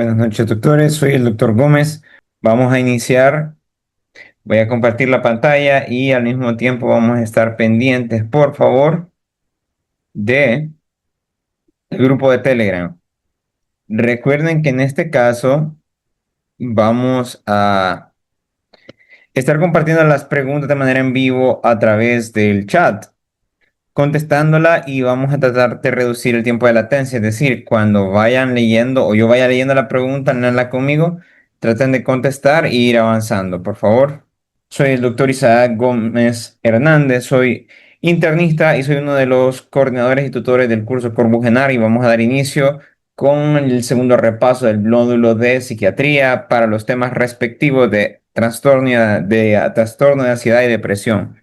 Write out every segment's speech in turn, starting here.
Buenas noches, doctores. Soy el doctor Gómez. Vamos a iniciar. Voy a compartir la pantalla y al mismo tiempo vamos a estar pendientes, por favor, de el grupo de Telegram. Recuerden que en este caso vamos a estar compartiendo las preguntas de manera en vivo a través del chat, contestándola y vamos a tratar de reducir el tiempo de latencia. Es decir, cuando vayan leyendo o yo vaya leyendo la pregunta, léanla conmigo, traten de contestar e ir avanzando, por favor. Soy el doctor Isaac Gómez Hernández, soy internista y soy uno de los coordinadores y tutores del curso Corbugenar y vamos a dar inicio con el segundo repaso del módulo de psiquiatría para los temas respectivos de trastorno de ansiedad y depresión.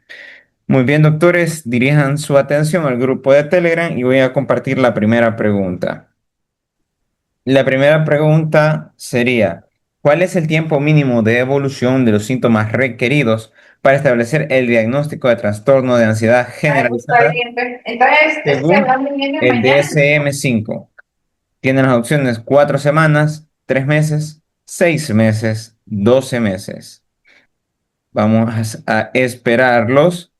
Muy bien, doctores, dirijan su atención al grupo de Telegram y voy a compartir la primera pregunta. La primera pregunta sería, ¿cuál es el tiempo mínimo de evolución de los síntomas requeridos para establecer el diagnóstico de trastorno de ansiedad Ay, pues está generalizada bien, pues. Entonces, estoy según hablando bien de el mañana. DSM-5? Tienen las opciones 4 semanas, 3 meses, 6 meses, 12 meses. Vamos a esperarlos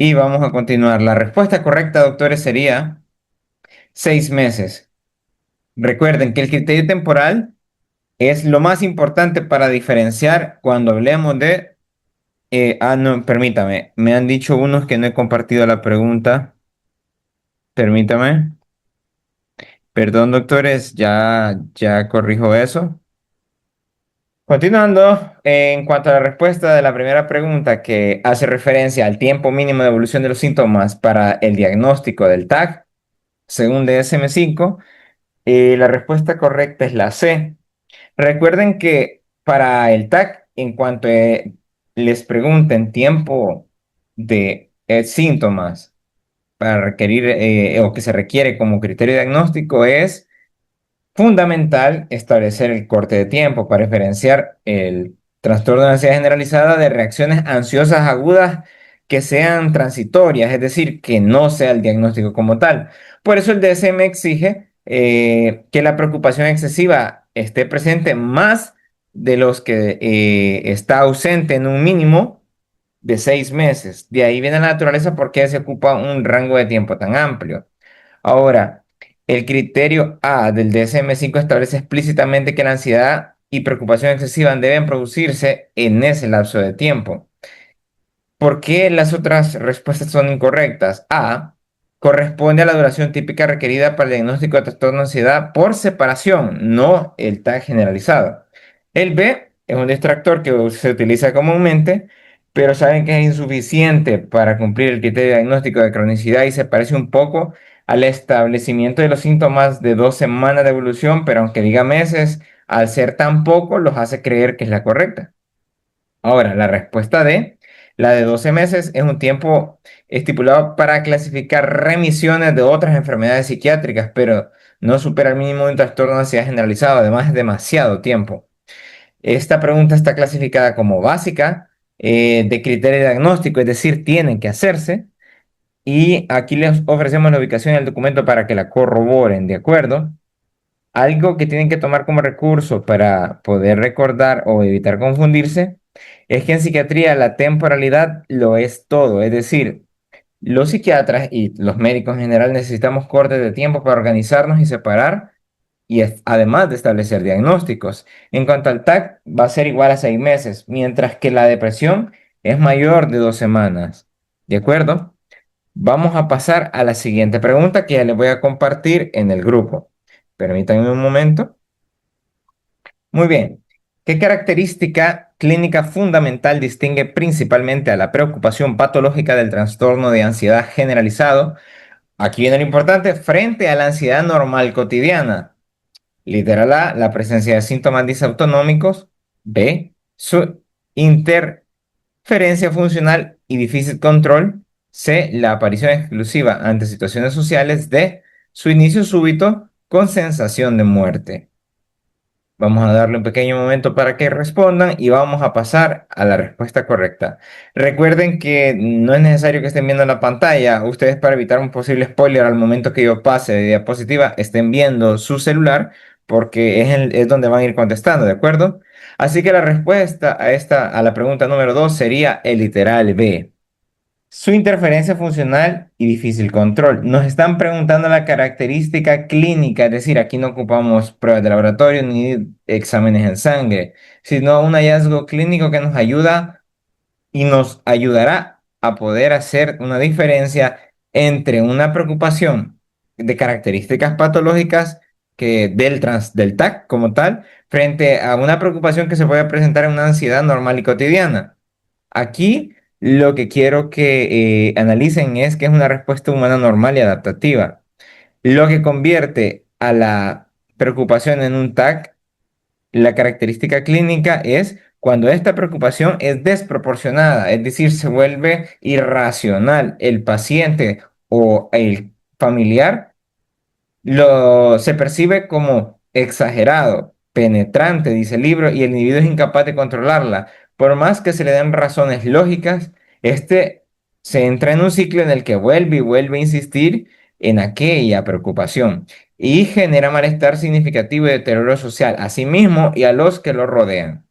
y vamos a continuar. La respuesta correcta, doctores, sería 6 meses. Recuerden que el criterio temporal es lo más importante para diferenciar cuando hablemos de... no, permítame. Me han dicho unos que no he compartido la pregunta. Permítame. Perdón, doctores, ya corrijo eso. Continuando, en cuanto a la respuesta de la primera pregunta que hace referencia al tiempo mínimo de evolución de los síntomas para el diagnóstico del TAC, según DSM-5, la respuesta correcta es la C. Recuerden que para el TAC, en cuanto les pregunten tiempo de síntomas para requerir o que se requiere como criterio diagnóstico, es fundamental establecer el corte de tiempo para diferenciar el trastorno de ansiedad generalizada de reacciones ansiosas agudas que sean transitorias, es decir, que no sea el diagnóstico como tal. Por eso el DSM exige que la preocupación excesiva esté presente más de los que está ausente en un mínimo de 6 meses. De ahí viene la naturaleza porque se ocupa un rango de tiempo tan amplio. Ahora, el criterio A del DSM-5 establece explícitamente que la ansiedad y preocupación excesiva deben producirse en ese lapso de tiempo. ¿Por qué las otras respuestas son incorrectas? A, corresponde a la duración típica requerida para el diagnóstico de trastorno de ansiedad por separación, no el TAC generalizado. El B es un distractor que se utiliza comúnmente, pero saben que es insuficiente para cumplir el criterio diagnóstico de cronicidad y se parece un poco al establecimiento de los síntomas de 2 semanas de evolución, pero aunque diga meses, al ser tan poco, los hace creer que es la correcta. Ahora, la respuesta D, la de 12 meses, es un tiempo estipulado para clasificar remisiones de otras enfermedades psiquiátricas, pero no supera el mínimo de un trastorno de ansiedad generalizado. Además, es demasiado tiempo. Esta pregunta está clasificada como básica, de criterio diagnóstico, es decir, tienen que hacerse. Y aquí les ofrecemos la ubicación del documento para que la corroboren, ¿de acuerdo? Algo que tienen que tomar como recurso para poder recordar o evitar confundirse es que en psiquiatría la temporalidad lo es todo, es decir, los psiquiatras y los médicos en general necesitamos cortes de tiempo para organizarnos y separar y además de establecer diagnósticos. En cuanto al TAC, va a ser igual a 6 meses, mientras que la depresión es mayor de 2 semanas. ¿De acuerdo? Vamos a pasar a la siguiente pregunta que ya les voy a compartir en el grupo. Permítanme un momento. Muy bien. ¿Qué característica clínica fundamental distingue principalmente a la preocupación patológica del trastorno de ansiedad generalizado? Aquí viene lo importante, frente a la ansiedad normal cotidiana. Literal A, la presencia de síntomas disautonómicos. B, su interferencia funcional y difícil control. C, la aparición exclusiva ante situaciones sociales. D, su inicio súbito con sensación de muerte. Vamos a darle un pequeño momento para que respondan y vamos a pasar a la respuesta correcta. Recuerden que no es necesario que estén viendo la pantalla. Ustedes, para evitar un posible spoiler al momento que yo pase de diapositiva, estén viendo su celular porque es donde van a ir contestando, ¿de acuerdo? Así que la respuesta a la pregunta número 2 sería el literal B. Su interferencia funcional y difícil control. Nos están preguntando la característica clínica, es decir, aquí no ocupamos pruebas de laboratorio ni exámenes en sangre, sino un hallazgo clínico que nos ayuda y nos ayudará a poder hacer una diferencia entre una preocupación de características patológicas del TAC como tal, frente a una preocupación que se puede presentar en una ansiedad normal y cotidiana. Aquí lo que quiero que analicen es que es una respuesta humana normal y adaptativa. Lo que convierte a la preocupación en un TAC, la característica clínica es cuando esta preocupación es desproporcionada, es decir, se vuelve irracional. El paciente o el familiar se percibe como exagerado, penetrante, dice el libro, y el individuo es incapaz de controlarla. Por más que se le den razones lógicas, este se entra en un ciclo en el que vuelve y vuelve a insistir en aquella preocupación y genera malestar significativo y deterioro social a sí mismo y a los que lo rodean.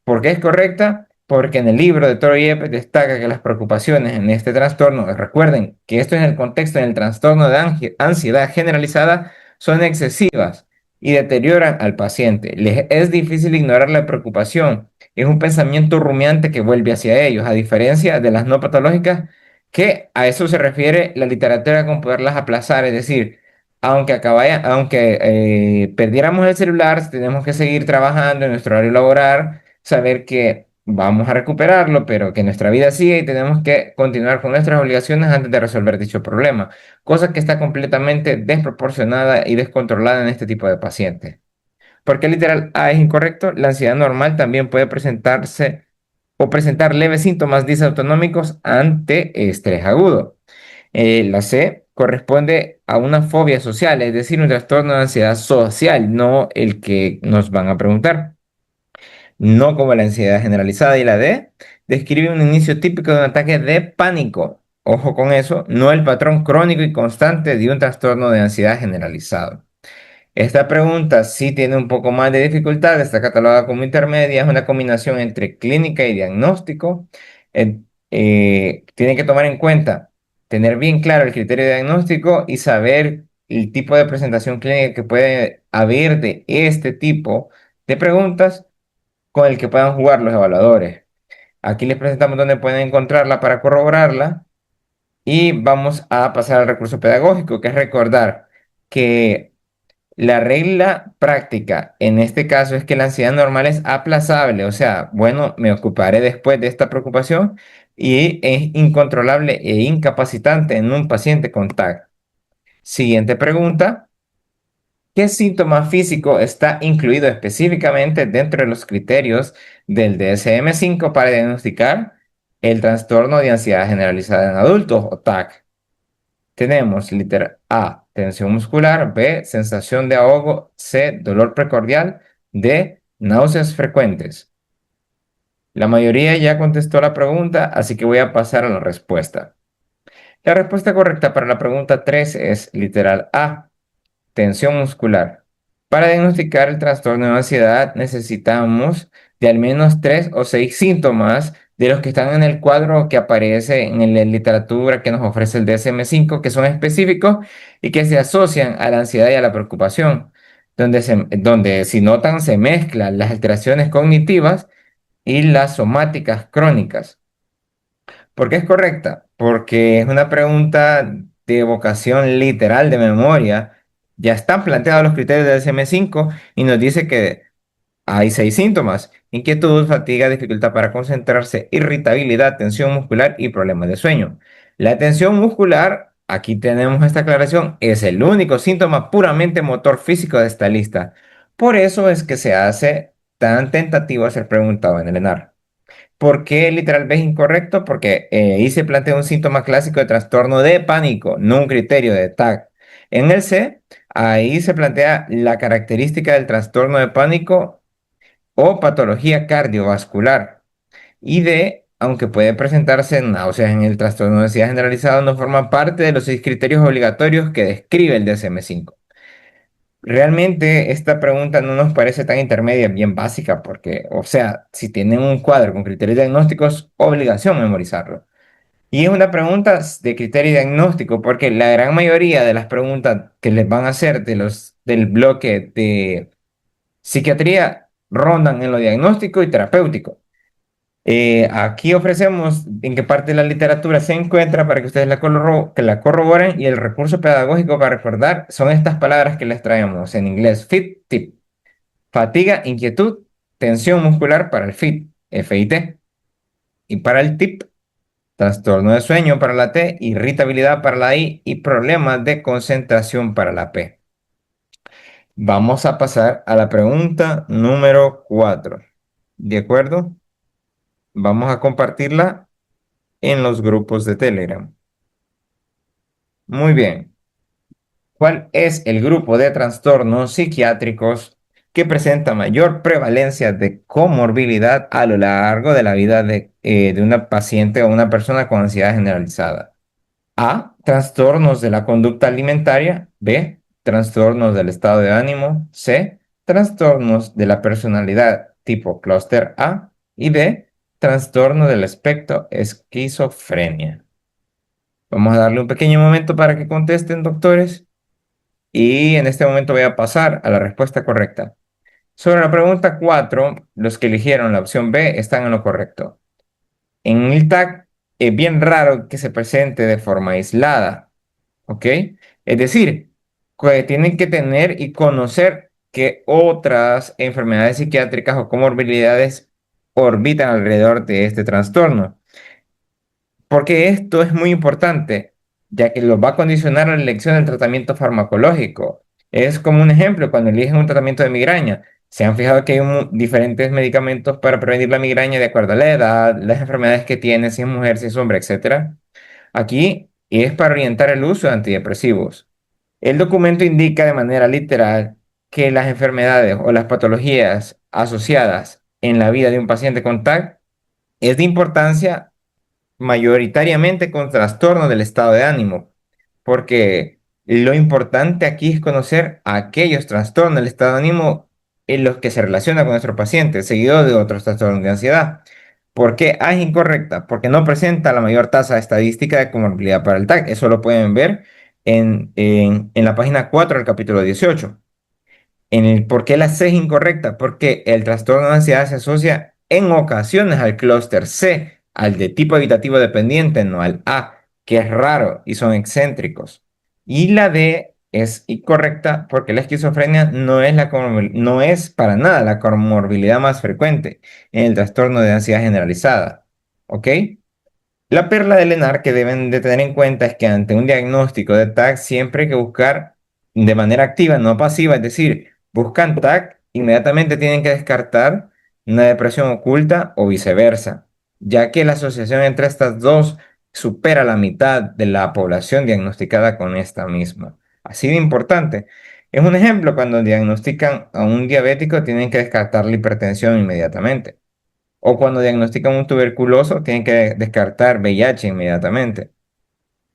¿Por qué es correcta? Porque en el libro de Toro Yepes destaca que las preocupaciones en este trastorno, recuerden que esto es en el contexto del trastorno de ansiedad generalizada, son excesivas y deterioran al paciente. Les es difícil ignorar la preocupación. Es un pensamiento rumiante que vuelve hacia ellos, a diferencia de las no patológicas, que a eso se refiere la literatura con poderlas aplazar, es decir, aunque perdiéramos el celular, tenemos que seguir trabajando en nuestro horario laboral, saber que vamos a recuperarlo, pero que nuestra vida sigue y tenemos que continuar con nuestras obligaciones antes de resolver dicho problema, cosa que está completamente desproporcionada y descontrolada en este tipo de pacientes. ¿Por qué literal A es incorrecto? La ansiedad normal también puede presentarse o presentar leves síntomas disautonómicos ante estrés agudo. La C corresponde a una fobia social, es decir, un trastorno de ansiedad social, no el que nos van a preguntar, no como la ansiedad generalizada. Y la D describe un inicio típico de un ataque de pánico. Ojo con eso, no el patrón crónico y constante de un trastorno de ansiedad generalizado. Esta pregunta sí tiene un poco más de dificultad, está catalogada como intermedia, es una combinación entre clínica y diagnóstico. Eh, Tiene que tomar en cuenta, tener bien claro el criterio de diagnóstico y saber el tipo de presentación clínica que puede haber de este tipo de preguntas con el que puedan jugar los evaluadores. Aquí les presentamos dónde pueden encontrarla para corroborarla y vamos a pasar al recurso pedagógico, que es recordar que la regla práctica en este caso es que la ansiedad normal es aplazable, o sea, bueno, me ocuparé después de esta preocupación y es incontrolable e incapacitante en un paciente con TAC. Siguiente pregunta. ¿Qué síntoma físico está incluido específicamente dentro de los criterios del DSM-5 para diagnosticar el trastorno de ansiedad generalizada en adultos o TAC? Tenemos literal A, tensión muscular; B, sensación de ahogo; C, dolor precordial; D, náuseas frecuentes. La mayoría ya contestó la pregunta, así que voy a pasar a la respuesta. La respuesta correcta para la pregunta 3 es literal A, tensión muscular. Para diagnosticar el trastorno de ansiedad necesitamos de al menos 3 o 6 síntomas de los que están en el cuadro que aparece en la literatura que nos ofrece el DSM-5, que son específicos y que se asocian a la ansiedad y a la preocupación, donde si notan se mezclan las alteraciones cognitivas y las somáticas crónicas. ¿Por qué es correcta? Porque es una pregunta de evocación literal de memoria. Ya están planteados los criterios del DSM-5 y nos dice que hay 6 síntomas: inquietud, fatiga, dificultad para concentrarse, irritabilidad, tensión muscular y problemas de sueño. La tensión muscular, aquí tenemos esta aclaración, es el único síntoma puramente motor físico de esta lista. Por eso es que se hace tan tentativo ser preguntado en el ENAR. ¿Por qué literal B es incorrecto? Porque ahí se plantea un síntoma clásico de trastorno de pánico, no un criterio de TAC. En el C, ahí se plantea la característica del trastorno de pánico o patología cardiovascular. Y D, aunque puede presentarse náuseas en el trastorno de ansiedad generalizado, no forma parte de los 6 criterios obligatorios que describe el DSM-5. Realmente esta pregunta no nos parece tan intermedia, bien básica, porque, o sea, si tienen un cuadro con criterios diagnósticos, obligación memorizarlo. Y es una pregunta de criterio diagnóstico, porque la gran mayoría de las preguntas que les van a hacer del bloque de psiquiatría rondan en lo diagnóstico y terapéutico. Aquí ofrecemos en qué parte de la literatura se encuentra para que ustedes que la corroboren, y el recurso pedagógico para recordar son estas palabras que les traemos en inglés: FIT, TIP, fatiga, inquietud, tensión muscular para el FIT, FIT, y para el TIP, trastorno de sueño para la T, irritabilidad para la I y problemas de concentración para la P. Vamos a pasar a la pregunta número 4. ¿De acuerdo? Vamos a compartirla en los grupos de Telegram. Muy bien. ¿Cuál es el grupo de trastornos psiquiátricos que presenta mayor prevalencia de comorbilidad a lo largo de la vida de una paciente o una persona con ansiedad generalizada? A. Trastornos de la conducta alimentaria. B. Trastornos del estado de ánimo. C. Trastornos de la personalidad tipo clúster A. Y D. Trastorno del espectro esquizofrenia. Vamos a darle un pequeño momento para que contesten, doctores. Y en este momento voy a pasar a la respuesta correcta. Sobre la pregunta 4, los que eligieron la opción B están en lo correcto. En el TAC es bien raro que se presente de forma aislada, ¿ok? Es decir, que tienen que tener y conocer que otras enfermedades psiquiátricas o comorbilidades orbitan alrededor de este trastorno. Porque esto es muy importante, ya que los va a condicionar la elección del tratamiento farmacológico. Es como un ejemplo, cuando eligen un tratamiento de migraña, se han fijado que hay diferentes medicamentos para prevenir la migraña de acuerdo a la edad, las enfermedades que tiene, si es mujer, si es hombre, etcétera. Aquí es para orientar el uso de antidepresivos. El documento indica de manera literal que las enfermedades o las patologías asociadas en la vida de un paciente con TAC es de importancia mayoritariamente con trastornos del estado de ánimo, porque lo importante aquí es conocer aquellos trastornos del estado de ánimo en los que se relaciona con nuestro paciente, seguido de otros trastornos de ansiedad. ¿Por qué A es incorrecta? Porque no presenta la mayor tasa estadística de comorbilidad para el TAC. Eso lo pueden ver en la página 4 del capítulo 18. ¿Por qué la C es incorrecta? Porque el trastorno de ansiedad se asocia en ocasiones al clúster C, al de tipo evitativo dependiente, no al A, que es raro y son excéntricos. Y la D es incorrecta porque la esquizofrenia no es para nada la comorbilidad más frecuente en el trastorno de ansiedad generalizada. ¿Ok? La perla de Lenar que deben de tener en cuenta es que ante un diagnóstico de TAC siempre hay que buscar de manera activa, no pasiva, es decir, buscan TAC, inmediatamente tienen que descartar una depresión oculta o viceversa, ya que la asociación entre estas dos supera la mitad de la población diagnosticada con esta misma. Así de importante. Es un ejemplo, cuando diagnostican a un diabético tienen que descartar la hipertensión inmediatamente. O cuando diagnostican un tuberculoso, tienen que descartar VIH inmediatamente.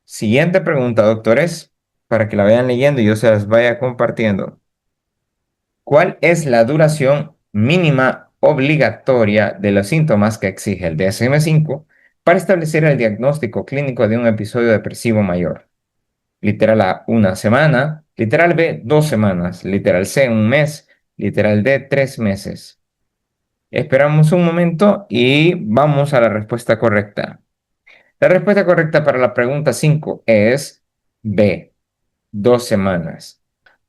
Siguiente pregunta, doctores, para que la vayan leyendo y yo se las vaya compartiendo. ¿Cuál es la duración mínima obligatoria de los síntomas que exige el DSM-5 para establecer el diagnóstico clínico de un episodio depresivo mayor? Literal A, una semana. Literal B, 2 semanas. Literal C, un mes. Literal D, 3 meses. Esperamos un momento y vamos a la respuesta correcta. La respuesta correcta para la pregunta 5 es B, 2 semanas.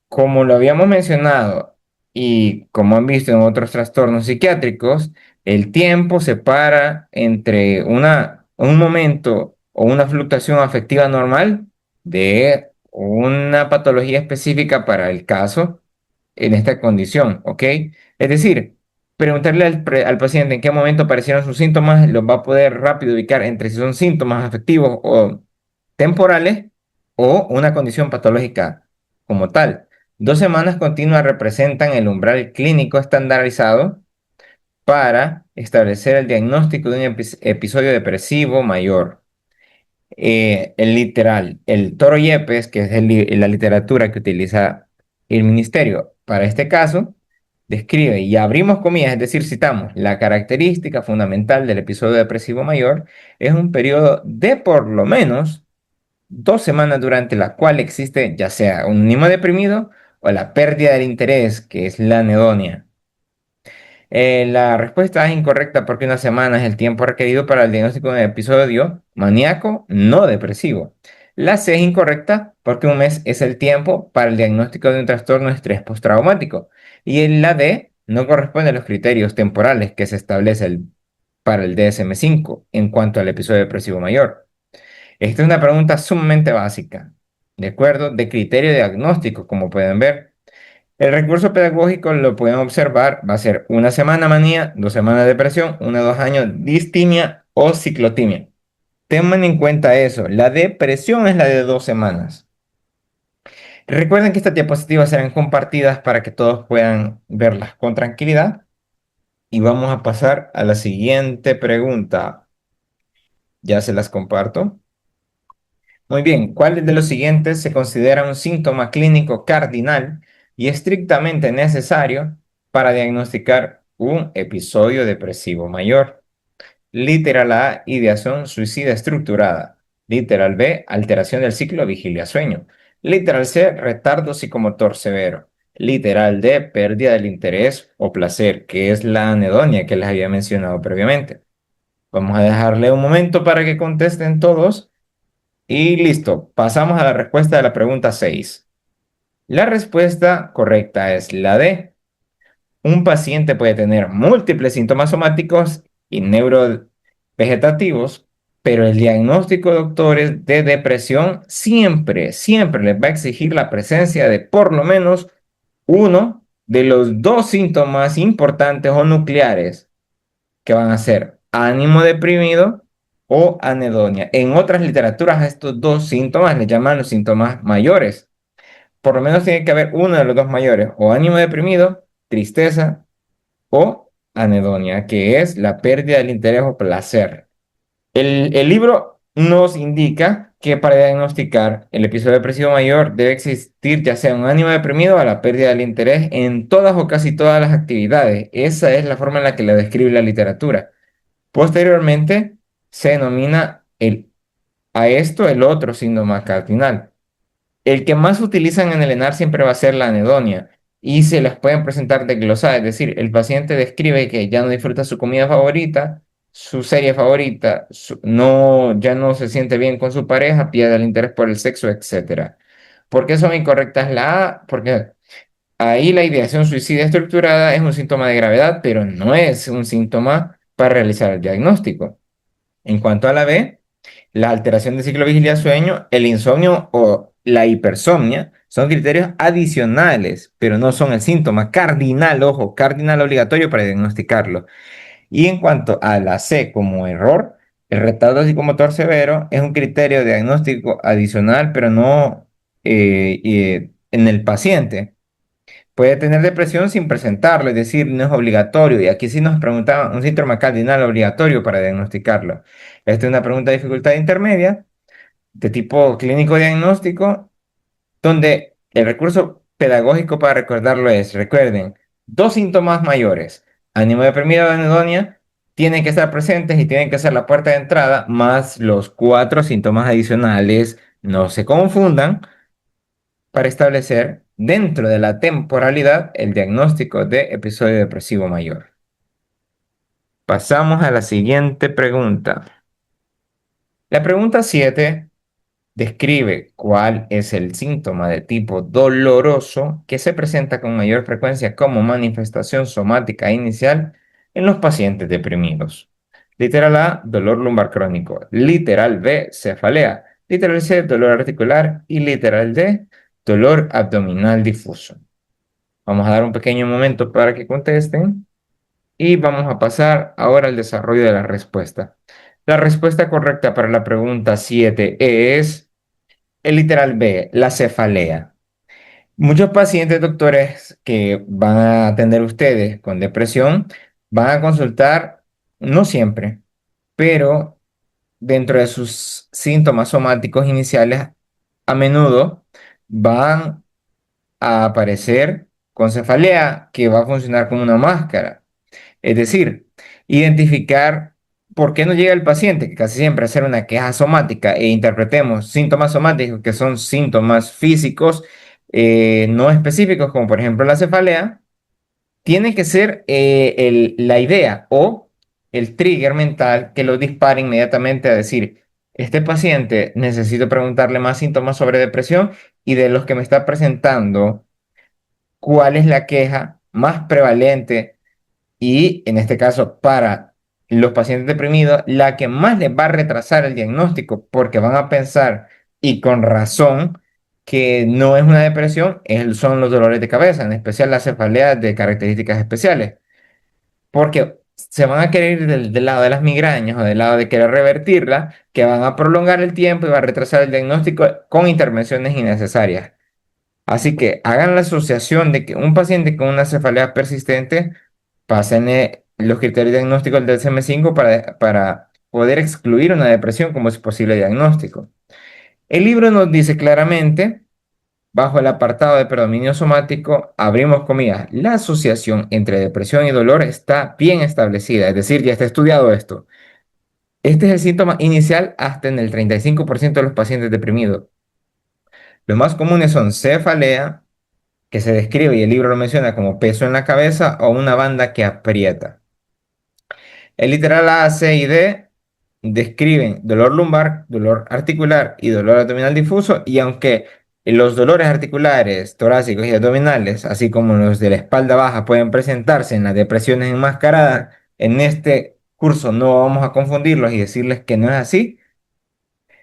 Como lo habíamos mencionado y como han visto en otros trastornos psiquiátricos, el tiempo separa entre un momento o una fluctuación afectiva normal de una patología específica para el caso en esta condición, ¿ok? Es decir, preguntarle al paciente en qué momento aparecieron sus síntomas, los va a poder rápido ubicar entre si son síntomas afectivos o temporales o una condición patológica como tal. 2 semanas continuas representan el umbral clínico estandarizado para establecer el diagnóstico de un episodio depresivo mayor. El literal, el Toro Yepes, que es la literatura que utiliza El ministerio, para este caso, describe, y abrimos comillas, es decir, citamos, la característica fundamental del episodio depresivo mayor es un periodo de por lo menos 2 semanas durante la cual existe ya sea un ánimo deprimido o la pérdida del interés, que es la anedonia. La respuesta es incorrecta porque una semana es el tiempo requerido para el diagnóstico de un episodio maníaco no depresivo. La C es incorrecta porque un mes es el tiempo para el diagnóstico de un trastorno de estrés postraumático. Y en la D no corresponde a los criterios temporales que se establece para el DSM-5 en cuanto al episodio depresivo mayor. Esta es una pregunta sumamente básica, ¿de acuerdo? De criterio diagnóstico, como pueden ver. El recurso pedagógico lo pueden observar, va a ser 1 semana manía, 2 semanas depresión, 1 o 2 años distimia o ciclotimia. Tengan en cuenta eso, la depresión es la de 2 semanas. Recuerden que estas diapositivas serán compartidas para que todos puedan verlas con tranquilidad. Y vamos a pasar a la siguiente pregunta. Ya se las comparto. Muy bien, ¿cuál de los siguientes se considera un síntoma clínico cardinal y estrictamente necesario para diagnosticar un episodio depresivo mayor? Literal A, ideación suicida estructurada. Literal B, alteración del ciclo vigilia-sueño. Literal C, retardo psicomotor severo. Literal D, pérdida del interés o placer, que es la anedonia que les había mencionado previamente. Vamos a dejarle un momento para que contesten todos. Y listo, pasamos a la respuesta de la pregunta 6. La respuesta correcta es la D. Un paciente puede tener múltiples síntomas somáticos y neurovegetativos, pero el diagnóstico, doctores, de depresión siempre les va a exigir la presencia de por lo menos uno de los dos síntomas importantes o nucleares que van a ser ánimo deprimido o anedonia. En otras literaturas, a estos dos síntomas les llaman los síntomas mayores. Por lo menos tiene que haber uno de los dos mayores, o ánimo deprimido, tristeza o anedonia, que es la pérdida del interés o placer. El libro nos indica que para diagnosticar el episodio depresivo mayor debe existir ya sea un ánimo deprimido o la pérdida del interés en todas o casi todas las actividades. Esa es la forma en la que la describe la literatura. Posteriormente, se denomina a esto el otro síndrome cardinal. El que más utilizan en el ENAR siempre va a ser la anedonia y se las pueden presentar desglosadas, es decir, el paciente describe que ya no disfruta su comida favorita, su serie favorita, ya no se siente bien con su pareja, pierde el interés por el sexo, etcétera. ¿Por qué son incorrectas la A? Porque ahí la ideación suicida estructurada es un síntoma de gravedad, pero no es un síntoma para realizar el diagnóstico. En cuanto a la B, la alteración del ciclo vigilia-sueño, el insomnio o la hipersomnia son criterios adicionales, pero no son el síntoma cardinal, ojo, cardinal obligatorio para diagnosticarlo. Y en cuanto a la C como error, el retardo psicomotor severo es un criterio diagnóstico adicional, pero no en el paciente. Puede tener depresión sin presentarlo, es decir, no es obligatorio. Y aquí sí nos preguntaban un síntoma cardinal obligatorio para diagnosticarlo. Esta es una pregunta de dificultad intermedia, de tipo clínico diagnóstico, donde el recurso pedagógico para recordarlo es, recuerden, dos síntomas mayores, ánimo deprimido o anedonia, tienen que estar presentes y tienen que ser la puerta de entrada, más los cuatro síntomas adicionales, no se confundan para establecer dentro de la temporalidad el diagnóstico de episodio depresivo mayor. Pasamos a la siguiente pregunta. La pregunta 7 describe cuál es el síntoma de tipo doloroso que se presenta con mayor frecuencia como manifestación somática inicial en los pacientes deprimidos. Literal A, dolor lumbar crónico. Literal B, cefalea. Literal C, dolor articular. Y literal D, dolor abdominal difuso. Vamos a dar un pequeño momento para que contesten y vamos a pasar ahora al desarrollo de la respuesta. La respuesta correcta para la pregunta 7 es el literal B, la cefalea. Muchos pacientes, doctores, que van a atender ustedes con depresión, van a consultar, no siempre, pero dentro de sus síntomas somáticos iniciales, a menudo van a aparecer con cefalea que va a funcionar como una máscara. Es decir, identificar por qué no llega el paciente, que casi siempre hacer una queja somática e interpretemos síntomas somáticos que son síntomas físicos no específicos, como por ejemplo la cefalea, tiene que ser la idea o el trigger mental que lo dispara inmediatamente a decir, este paciente necesito preguntarle más síntomas sobre depresión y de los que me está presentando, ¿cuál es la queja más prevalente? Y en este caso, para los pacientes deprimidos, la que más les va a retrasar el diagnóstico, porque van a pensar, y con razón, que no es una depresión, son los dolores de cabeza, en especial las cefaleas de características especiales, porque se van a querer ir del lado de las migrañas o del lado de querer revertirla, que van a prolongar el tiempo y va a retrasar el diagnóstico con intervenciones innecesarias. Así que hagan la asociación de que un paciente con una cefalea persistente pasen los criterios diagnósticos del DSM-5 para poder excluir una depresión como es posible diagnóstico. El libro nos dice claramente, bajo el apartado de predominio somático, abrimos comillas, la asociación entre depresión y dolor está bien establecida, es decir, ya está estudiado esto. Este es el síntoma inicial hasta en el 35% de los pacientes deprimidos. Los más comunes son cefalea, que se describe y el libro lo menciona como peso en la cabeza o una banda que aprieta. El literal A, C y D describen dolor lumbar, dolor articular y dolor abdominal difuso, y aunque los dolores articulares, torácicos y abdominales, así como los de la espalda baja, pueden presentarse en las depresiones enmascaradas, en este curso no vamos a confundirlos y decirles que no es así.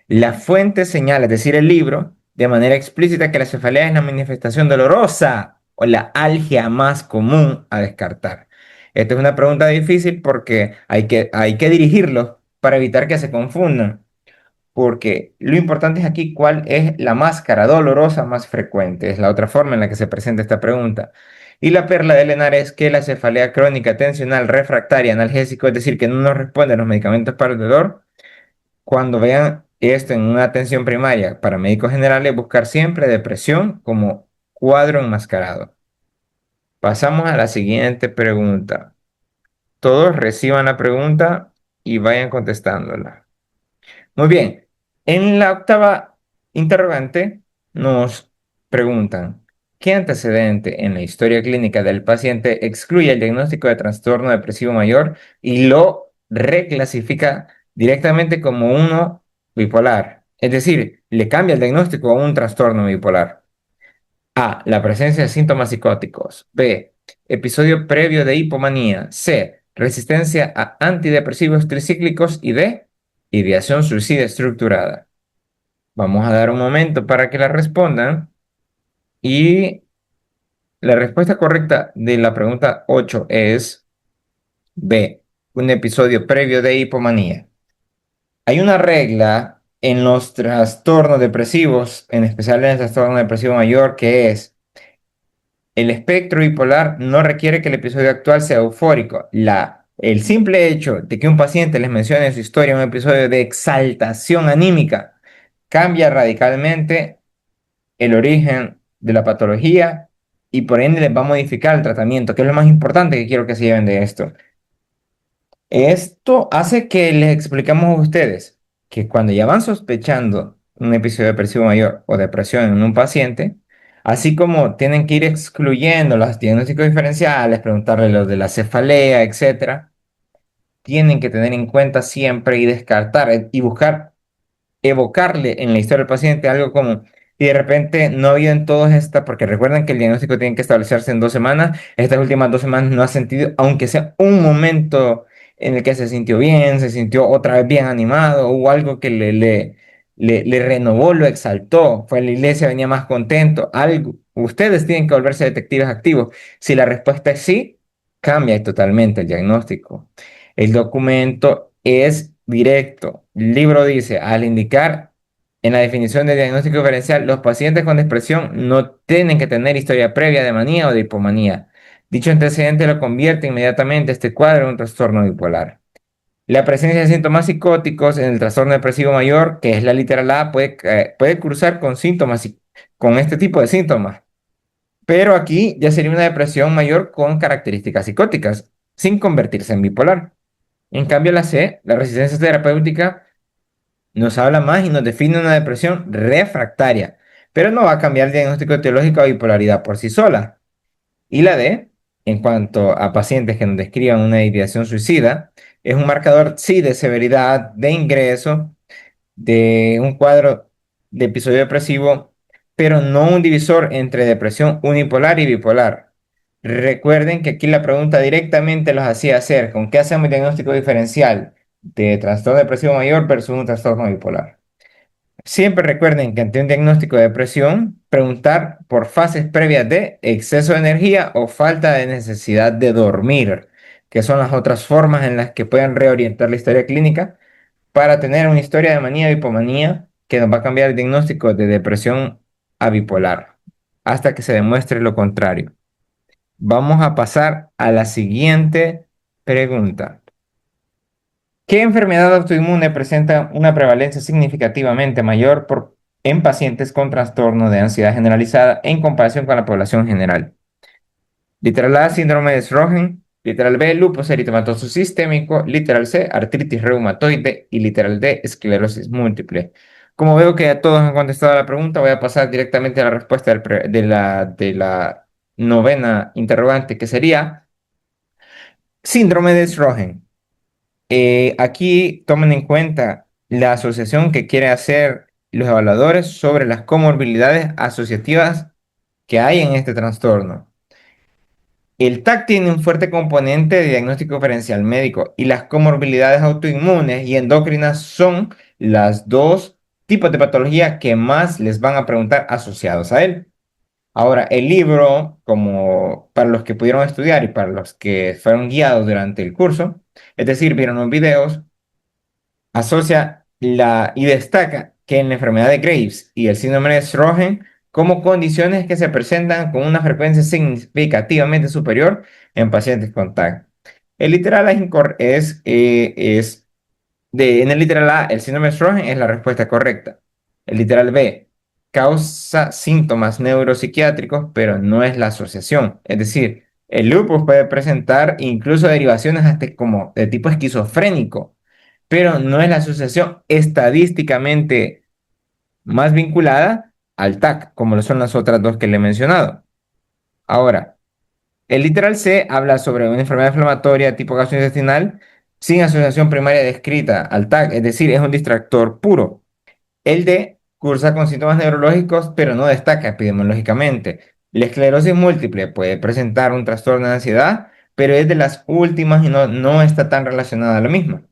La fuente señala, es decir, el libro, de manera explícita que la cefalea es la manifestación dolorosa o la algia más común a descartar. Esta es una pregunta difícil porque hay que dirigirlo para evitar que se confundan, porque lo importante es aquí cuál es la máscara dolorosa más frecuente, es la otra forma en la que se presenta esta pregunta. Y la perla de Lenar es que la cefalea crónica tensional refractaria analgésico, es decir, que no nos responde a los medicamentos para el dolor, cuando vean esto en una atención primaria para médicos generales, buscar siempre depresión como cuadro enmascarado. Pasamos a la siguiente pregunta. Todos reciban la pregunta y vayan contestándola. Muy bien. En la octava interrogante nos preguntan, ¿qué antecedente en la historia clínica del paciente excluye el diagnóstico de trastorno depresivo mayor y lo reclasifica directamente como uno bipolar? Es decir, le cambia el diagnóstico a un trastorno bipolar. A, la presencia de síntomas psicóticos. B, episodio previo de hipomanía. C, resistencia a antidepresivos tricíclicos. Y D, ideación suicida estructurada. Vamos a dar un momento para que la respondan. Y la respuesta correcta de la pregunta 8 es B, un episodio previo de hipomanía. Hay una regla en los trastornos depresivos, en especial en el trastorno depresivo mayor, que es: el espectro bipolar no requiere que el episodio actual sea eufórico. El simple hecho de que un paciente les mencione en su historia un episodio de exaltación anímica cambia radicalmente el origen de la patología y por ende les va a modificar el tratamiento, que es lo más importante que quiero que se lleven de esto. Esto hace que les expliquemos a ustedes que cuando ya van sospechando un episodio depresivo mayor o depresión en un paciente, así como tienen que ir excluyendo los diagnósticos diferenciales, preguntarle los de la cefalea, etcétera, tienen que tener en cuenta siempre y descartar y buscar evocarle en la historia del paciente algo como, y de repente no ha habido en todas estas, porque recuerden que el diagnóstico tiene que establecerse en 2 semanas, estas últimas 2 semanas no ha sentido, aunque sea un momento en el que se sintió bien, se sintió otra vez bien animado, hubo algo que le renovó, lo exaltó, fue a la iglesia, venía más contento, algo. Ustedes tienen que volverse detectives activos. Si la respuesta es sí, cambia totalmente el diagnóstico. El documento es directo. El libro dice, al indicar en la definición de diagnóstico diferencial, los pacientes con depresión no tienen que tener historia previa de manía o de hipomanía. Dicho antecedente lo convierte inmediatamente este cuadro en un trastorno bipolar. La presencia de síntomas psicóticos en el trastorno depresivo mayor, que es la literal A, puede cruzar con síntomas, con este tipo de síntomas. Pero aquí ya sería una depresión mayor con características psicóticas, sin convertirse en bipolar. En cambio, la C, la resistencia terapéutica, nos habla más y nos define una depresión refractaria, pero no va a cambiar el diagnóstico etiológico a bipolaridad por sí sola. Y la D, en cuanto a pacientes que nos describan una ideación suicida, es un marcador, sí, de severidad, de ingreso, de un cuadro de episodio depresivo, pero no un divisor entre depresión unipolar y bipolar. Recuerden que aquí la pregunta directamente los hacía hacer, ¿con qué hacemos diagnóstico diferencial de trastorno depresivo mayor versus un trastorno bipolar? Siempre recuerden que ante un diagnóstico de depresión, preguntar por fases previas de exceso de energía o falta de necesidad de dormir, que son las otras formas en las que pueden reorientar la historia clínica para tener una historia de manía o hipomanía que nos va a cambiar el diagnóstico de depresión a bipolar, hasta que se demuestre lo contrario. Vamos a pasar a la siguiente pregunta. ¿Qué enfermedad autoinmune presenta una prevalencia significativamente mayor en pacientes con trastorno de ansiedad generalizada en comparación con la población general? Literal A, síndrome de Sjögren. Literal B, lupus eritematoso sistémico. Literal C, artritis reumatoide. Y literal D, esclerosis múltiple. Como veo que ya todos han contestado la pregunta, voy a pasar directamente a la respuesta de la novena interrogante, que sería síndrome de Sjögren. Aquí tomen en cuenta la asociación que quiere hacer los evaluadores sobre las comorbilidades asociativas que hay en este trastorno. El TAC tiene un fuerte componente de diagnóstico diferencial médico y las comorbilidades autoinmunes y endocrinas son las dos tipos de patología que más les van a preguntar asociados a él. Ahora, el libro, como para los que pudieron estudiar y para los que fueron guiados durante el curso, es decir, vieron los videos, asocia y destaca que en la enfermedad de Graves y el síndrome de Sjögren como condiciones que se presentan con una frecuencia significativamente superior en pacientes con TAC. El literal en el literal A, el síndrome de Sjögren es la respuesta correcta. El literal B causa síntomas neuropsiquiátricos, pero no es la asociación. Es decir, el lupus puede presentar incluso derivaciones hasta como de tipo esquizofrénico, pero no es la asociación estadísticamente más vinculada al TAC, como lo son las otras dos que le he mencionado. Ahora, el literal C habla sobre una enfermedad inflamatoria tipo gastrointestinal sin asociación primaria descrita al TAC, es decir, es un distractor puro. El D cursa con síntomas neurológicos, pero no destaca epidemiológicamente. La esclerosis múltiple puede presentar un trastorno de ansiedad, pero es de las últimas y no está tan relacionada a lo mismo.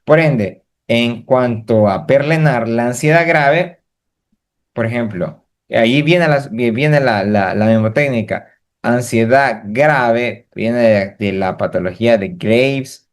Por ende, en cuanto a perlenar la ansiedad grave, por ejemplo, ahí viene la mnemotécnica. Ansiedad grave viene de la patología de Graves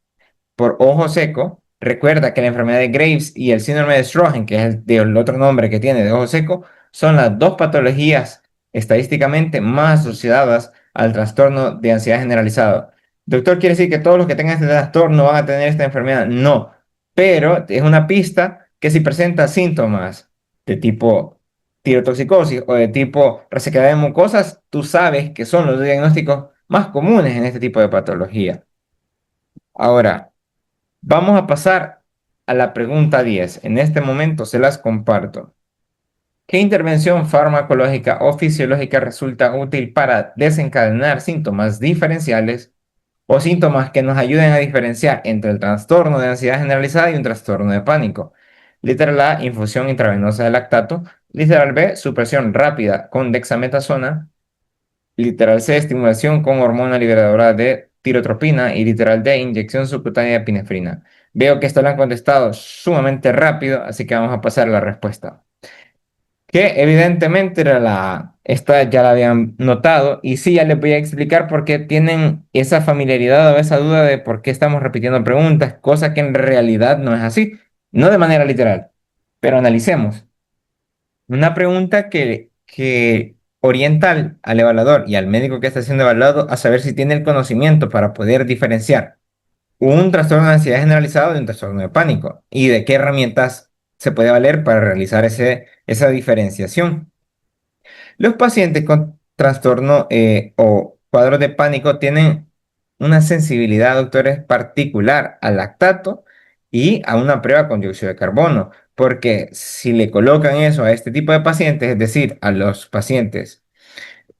por ojo seco. Recuerda que la enfermedad de Graves y el síndrome de Sjögren, que es el otro nombre que tiene de ojo seco, son las dos patologías estadísticamente más asociadas al trastorno de ansiedad generalizado. Doctor, ¿quiere decir que todos los que tengan este trastorno van a tener esta enfermedad? No, pero es una pista que si presenta síntomas de tipo tirotoxicosis o de tipo resequedad de mucosas, tú sabes que son los diagnósticos más comunes en este tipo de patología. Ahora, vamos a pasar a la pregunta 10. En este momento se las comparto. ¿Qué intervención farmacológica o fisiológica resulta útil para desencadenar síntomas diferenciales o síntomas que nos ayuden a diferenciar entre el trastorno de ansiedad generalizada y un trastorno de pánico? Literal A, infusión intravenosa de lactato. Literal B, supresión rápida con dexametasona. Literal C, estimulación con hormona liberadora de tirotropina. Y literal D, inyección subcutánea de epinefrina. Veo que esto lo han contestado sumamente rápido, así que vamos a pasar a la respuesta. Que evidentemente era la A. Esta ya la habían notado y sí, ya les voy a explicar por qué tienen esa familiaridad o esa duda de por qué estamos repitiendo preguntas, cosa que en realidad no es así, no de manera literal, pero analicemos. Una pregunta que orienta al evaluador y al médico que está siendo evaluado a saber si tiene el conocimiento para poder diferenciar un trastorno de ansiedad generalizado de un trastorno de pánico y de qué herramientas se puede valer para realizar esa diferenciación. Los pacientes con trastorno o cuadros de pánico tienen una sensibilidad, doctores, particular al lactato y a una prueba con dióxido de carbono, porque si le colocan eso a este tipo de pacientes, es decir, a los pacientes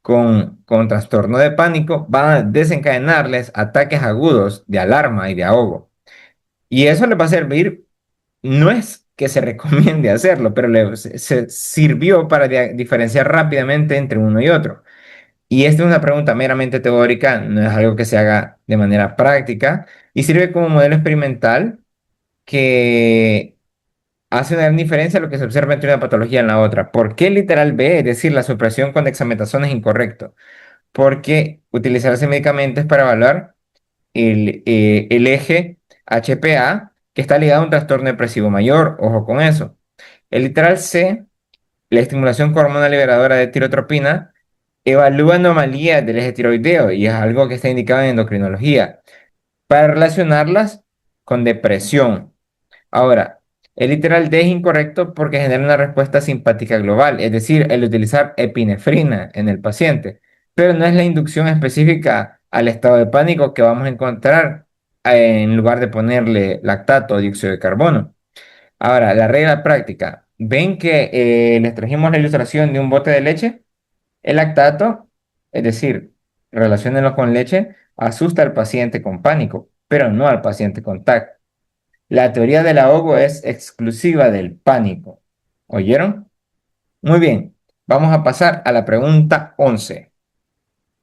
con trastorno de pánico, van a desencadenarles ataques agudos de alarma y de ahogo. Y eso les va a servir, no es que se recomiende hacerlo, pero se sirvió para diferenciar rápidamente entre uno y otro. Y esta es una pregunta meramente teórica, no es algo que se haga de manera práctica y sirve como modelo experimental que hace una gran diferencia a lo que se observa entre una patología en la otra. ¿Por qué literal B, es decir, la supresión con dexametasona es incorrecto? Porque utilizarse medicamentos para evaluar el eje HPA que está ligado a un trastorno depresivo mayor, ojo con eso. El literal C, la estimulación con hormona liberadora de tirotropina, evalúa anomalías del eje tiroideo y es algo que está indicado en endocrinología para relacionarlas con depresión. Ahora, el literal D es incorrecto porque genera una respuesta simpática global, es decir, el utilizar epinefrina en el paciente, pero no es la inducción específica al estado de pánico que vamos a encontrar en lugar de ponerle lactato o dióxido de carbono. Ahora, la regla práctica. ¿Ven que les trajimos la ilustración de un bote de leche? El lactato, es decir, relaciónenlo con leche, asusta al paciente con pánico, pero no al paciente con TAC. La teoría del ahogo es exclusiva del pánico. ¿Oyeron? Muy bien, vamos a pasar a la pregunta 11.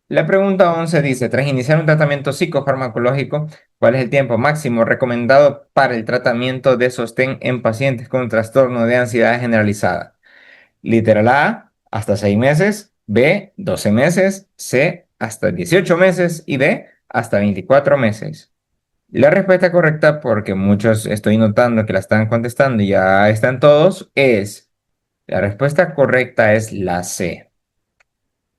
La pregunta 11 dice, tras iniciar un tratamiento psicofarmacológico, ¿cuál es el tiempo máximo recomendado para el tratamiento de sostén en pacientes con trastorno de ansiedad generalizada? Literal A, hasta 6 meses, B, 12 meses, C, hasta 18 meses y D, hasta 24 meses. La respuesta correcta, porque muchos estoy notando que la están contestando y ya están todos, es, la respuesta correcta es la C.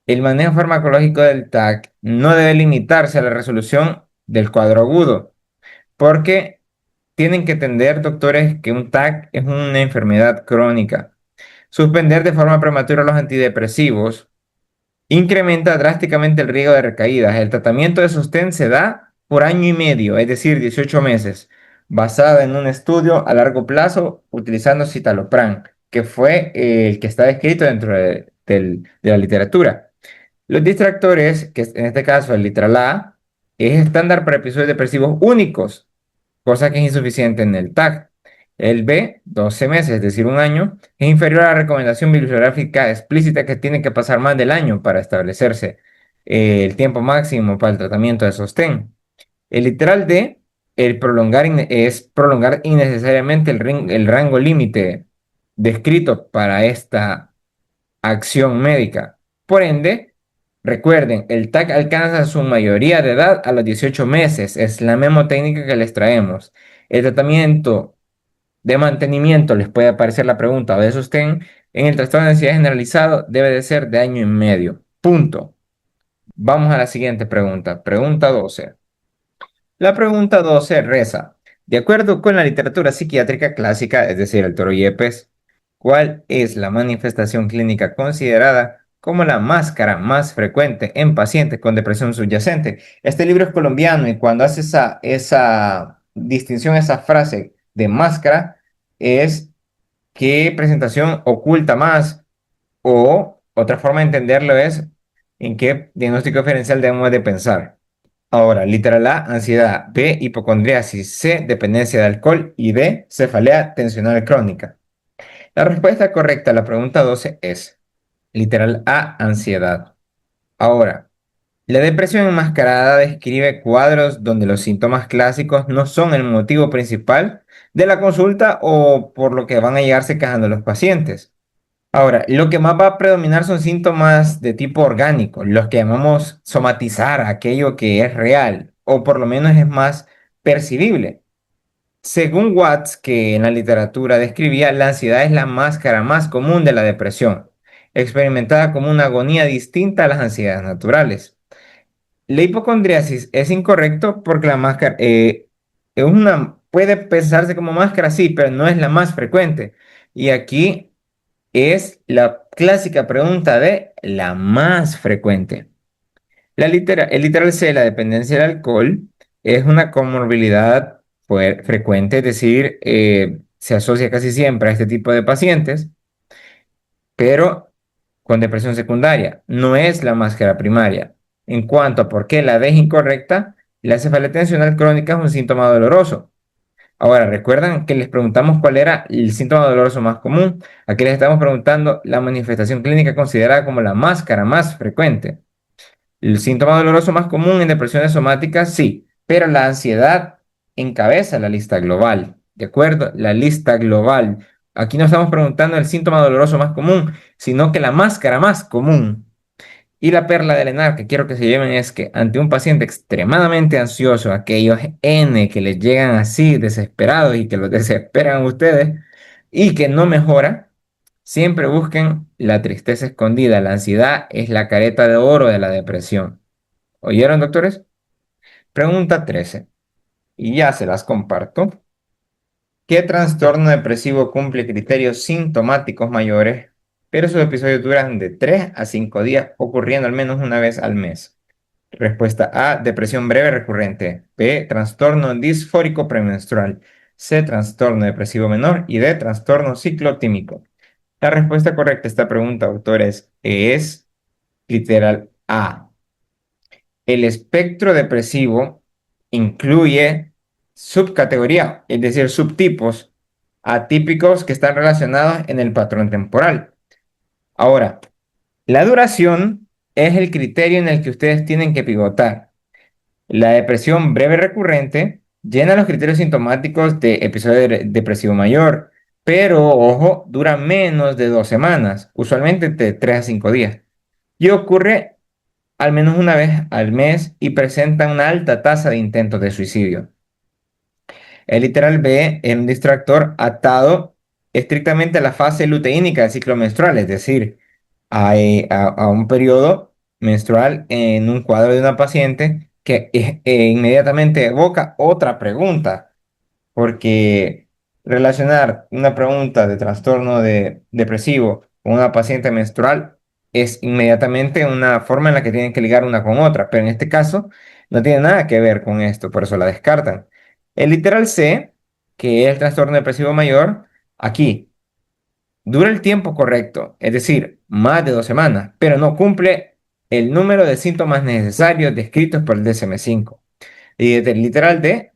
El manejo farmacológico del TAC no debe limitarse a la resolución del cuadro agudo, porque tienen que entender, doctores, que un TAC es una enfermedad crónica. Suspender de forma prematura los antidepresivos incrementa drásticamente el riesgo de recaídas. El tratamiento de sostén se da por año y medio, es decir, 18 meses, basado en un estudio a largo plazo utilizando citalopram, que fue el que está descrito dentro de la literatura. Los distractores, que en este caso el Litrala, es estándar para episodios depresivos únicos, cosa que es insuficiente en el TAC. El B, 12 meses, es decir, un año, es inferior a la recomendación bibliográfica explícita que tiene que pasar más del año para establecerse el tiempo máximo para el tratamiento de sostén. El literal D, es prolongar innecesariamente el rango límite descrito para esta acción médica. Por ende, recuerden, el TAC alcanza su mayoría de edad a los 18 meses. Es la memotécnica que les traemos. El tratamiento de mantenimiento, les puede aparecer la pregunta o de sostén, en el trastorno de ansiedad generalizado debe de ser de año y medio. Punto. Vamos a la siguiente pregunta. Pregunta 12. La pregunta 12 reza, de acuerdo con la literatura psiquiátrica clásica, es decir, el Toro Yepes, ¿cuál es la manifestación clínica considerada como la máscara más frecuente en pacientes con depresión subyacente? Este libro es colombiano y cuando hace esa distinción, esa frase de máscara, es qué presentación oculta más o otra forma de entenderlo es en qué diagnóstico diferencial debemos de pensar. Ahora, literal A, ansiedad, B, hipocondriasis, C, dependencia de alcohol y D, cefalea tensional crónica. La respuesta correcta a la pregunta 12 es literal A, ansiedad. Ahora, la depresión enmascarada describe cuadros donde los síntomas clásicos no son el motivo principal de la consulta o por lo que van a llegarse quejando los pacientes. Ahora, lo que más va a predominar son síntomas de tipo orgánico, los que llamamos somatizar, aquello que es real, o por lo menos es más percibible. Según Watts, que en la literatura describía, la ansiedad es la máscara más común de la depresión, experimentada como una agonía distinta a las ansiedades naturales. La hipocondriasis es incorrecto porque la máscara puede pensarse como máscara, sí, pero no es la más frecuente. Y aquí Es la clásica pregunta de la más frecuente. El literal C, la dependencia del alcohol, es una comorbilidad frecuente, es decir, se asocia casi siempre a este tipo de pacientes, pero con depresión secundaria. No es la máscara primaria. En cuanto a por qué la D es incorrecta, la cefalea tensional crónica es un síntoma doloroso. Ahora, ¿recuerdan que les preguntamos cuál era el síntoma doloroso más común? Aquí les estamos preguntando la manifestación clínica considerada como la máscara más frecuente. El síntoma doloroso más común en depresiones somáticas, sí, pero la ansiedad encabeza la lista global, ¿de acuerdo? La lista global. Aquí no estamos preguntando el síntoma doloroso más común, sino que la máscara más común. Y la perla del ENAR que quiero que se lleven es que ante un paciente extremadamente ansioso, aquellos N que les llegan así desesperados y que los desesperan a ustedes y que no mejora, siempre busquen la tristeza escondida. La ansiedad es la careta de oro de la depresión. ¿Oyeron, doctores? Pregunta 13. Y ya se las comparto. ¿Qué trastorno depresivo cumple criterios sintomáticos mayores, pero sus episodios duran de 3 a 5 días, ocurriendo al menos una vez al mes? Respuesta A, depresión breve recurrente. B, trastorno disfórico premenstrual. C, trastorno depresivo menor. Y D, trastorno ciclotímico. La respuesta correcta a esta pregunta, autores, es literal A. El espectro depresivo incluye subcategoría, es decir, subtipos atípicos que están relacionados en el patrón temporal. Ahora, la duración es el criterio en el que ustedes tienen que pivotar. La depresión breve recurrente llena los criterios sintomáticos de episodio depresivo mayor, pero ojo, dura menos de 2 semanas, usualmente de 3 a 5 días, y ocurre al menos una vez al mes y presenta una alta tasa de intentos de suicidio. El literal B es un distractor atado estrictamente a la fase luteínica del ciclo menstrual, es decir, a un periodo menstrual en un cuadro de una paciente que inmediatamente evoca otra pregunta, porque relacionar una pregunta de trastorno depresivo con una paciente menstrual es inmediatamente una forma en la que tienen que ligar una con otra, pero en este caso no tiene nada que ver con esto, por eso la descartan. El literal C, que es el trastorno depresivo mayor, aquí dura el tiempo correcto, es decir, más de 2 semanas, pero no cumple el número de síntomas necesarios descritos por el DSM-5. Y desde el literal D,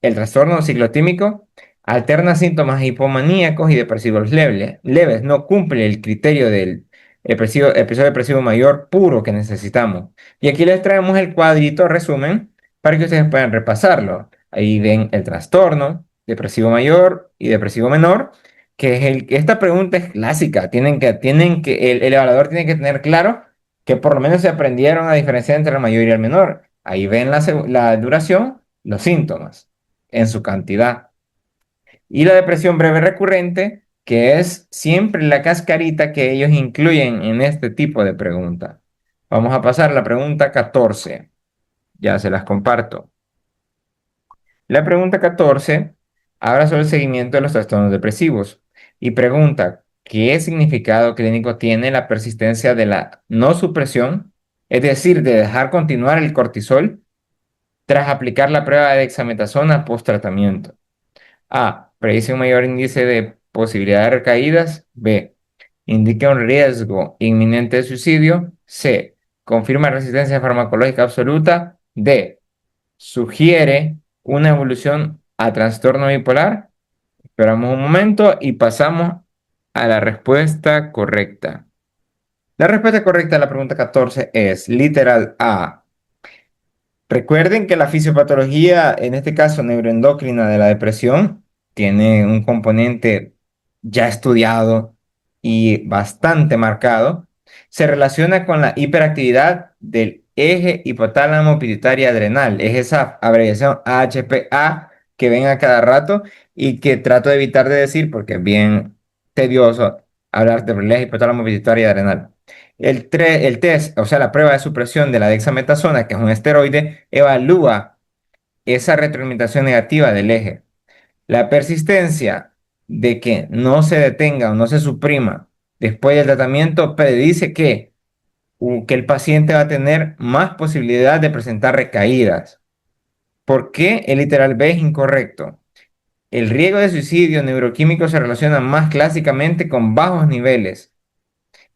el trastorno ciclotímico alterna síntomas hipomaníacos y depresivos leves. No cumple el criterio del episodio depresivo mayor puro que necesitamos. Y aquí les traemos el cuadrito resumen para que ustedes puedan repasarlo. Ahí ven el trastorno depresivo mayor y depresivo menor, que es esta pregunta es clásica. El evaluador tiene que tener claro que por lo menos se aprendieron a diferenciar entre el mayor y el menor. Ahí ven la duración, los síntomas en su cantidad. Y la depresión breve recurrente, que es siempre la cascarita que ellos incluyen en este tipo de pregunta. Vamos a pasar a la pregunta 14. Ya se las comparto. La pregunta 14 habla sobre el seguimiento de los trastornos depresivos y pregunta, ¿qué significado clínico tiene la persistencia de la no supresión, es decir, de dejar continuar el cortisol tras aplicar la prueba de dexametasona post-tratamiento? A. Predice un mayor índice de posibilidad de recaídas. B. Indica un riesgo inminente de suicidio. C. Confirma resistencia farmacológica absoluta. D. Sugiere una evolución a trastorno bipolar. Esperamos un momento y pasamos a la respuesta correcta. La respuesta correcta a la pregunta 14 es literal A. Recuerden que la fisiopatología, en este caso neuroendocrina de la depresión, tiene un componente ya estudiado y bastante marcado. Se relaciona con la hiperactividad del eje hipotálamo pituitaria adrenal. Es esa abreviación AHPA que ven a cada rato y que trato de evitar de decir porque es bien tedioso hablar del eje hipotálamo pituitaria adrenal. El test, o sea, la prueba de supresión de la dexametasona, que es un esteroide, evalúa esa retroalimentación negativa del eje. La persistencia de que no se detenga o no se suprima después del tratamiento predice que el paciente va a tener más posibilidad de presentar recaídas. ¿Por qué el literal B es incorrecto? El riesgo de suicidio neuroquímico se relaciona más clásicamente con bajos niveles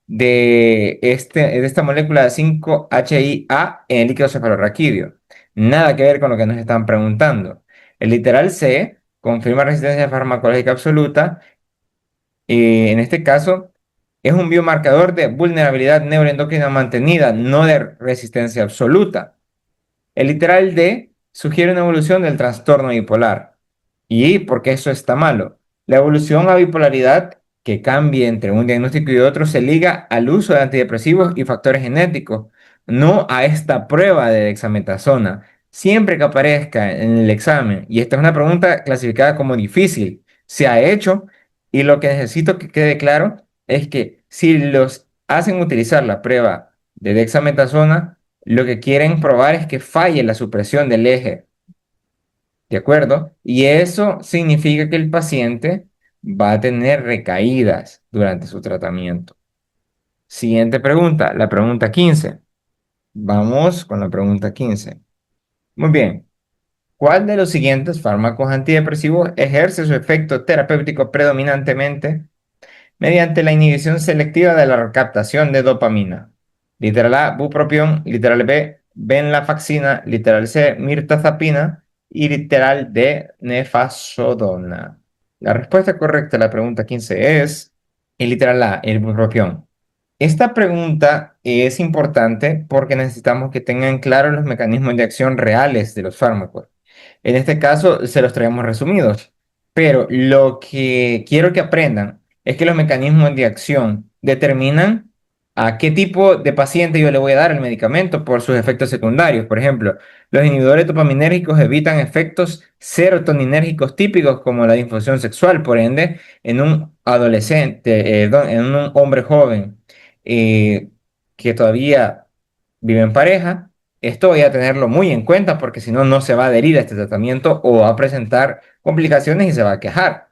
de esta molécula de 5-HIA en el líquido cefalorraquídeo. Nada que ver con lo que nos están preguntando. El literal C confirma resistencia farmacológica absoluta. En este caso, es un biomarcador de vulnerabilidad neuroendocrina mantenida, no de resistencia absoluta. El literal D sugiere una evolución del trastorno bipolar. ¿Y por qué eso está malo? La evolución a bipolaridad que cambie entre un diagnóstico y otro se liga al uso de antidepresivos y factores genéticos, no a esta prueba de dexametasona. Siempre que aparezca en el examen, y esta es una pregunta clasificada como difícil, se ha hecho y lo que necesito que quede claro es que si los hacen utilizar la prueba de dexametasona, lo que quieren probar es que falle la supresión del eje, ¿de acuerdo? Y eso significa que el paciente va a tener recaídas durante su tratamiento. Siguiente pregunta, la pregunta 15. Vamos con la pregunta 15. Muy bien. ¿Cuál de los siguientes fármacos antidepresivos ejerce su efecto terapéutico predominantemente mediante la inhibición selectiva de la recaptación de dopamina? Literal A, bupropión; literal B, venlafaxina; literal C, mirtazapina; y literal D, nefazodona. La respuesta correcta a la pregunta 15 es el literal A, el bupropión. Esta pregunta es importante porque necesitamos que tengan claros los mecanismos de acción reales de los fármacos. En este caso se los traemos resumidos, pero lo que quiero que aprendan es que los mecanismos de acción determinan a qué tipo de paciente yo le voy a dar el medicamento por sus efectos secundarios. Por ejemplo, los inhibidores dopaminérgicos evitan efectos serotoninérgicos típicos como la disfunción sexual. Por ende, en un adolescente, en un hombre joven eh, que todavía vive en pareja, esto voy a tenerlo muy en cuenta porque si no, no se va a adherir a este tratamiento o va a presentar complicaciones y se va a quejar.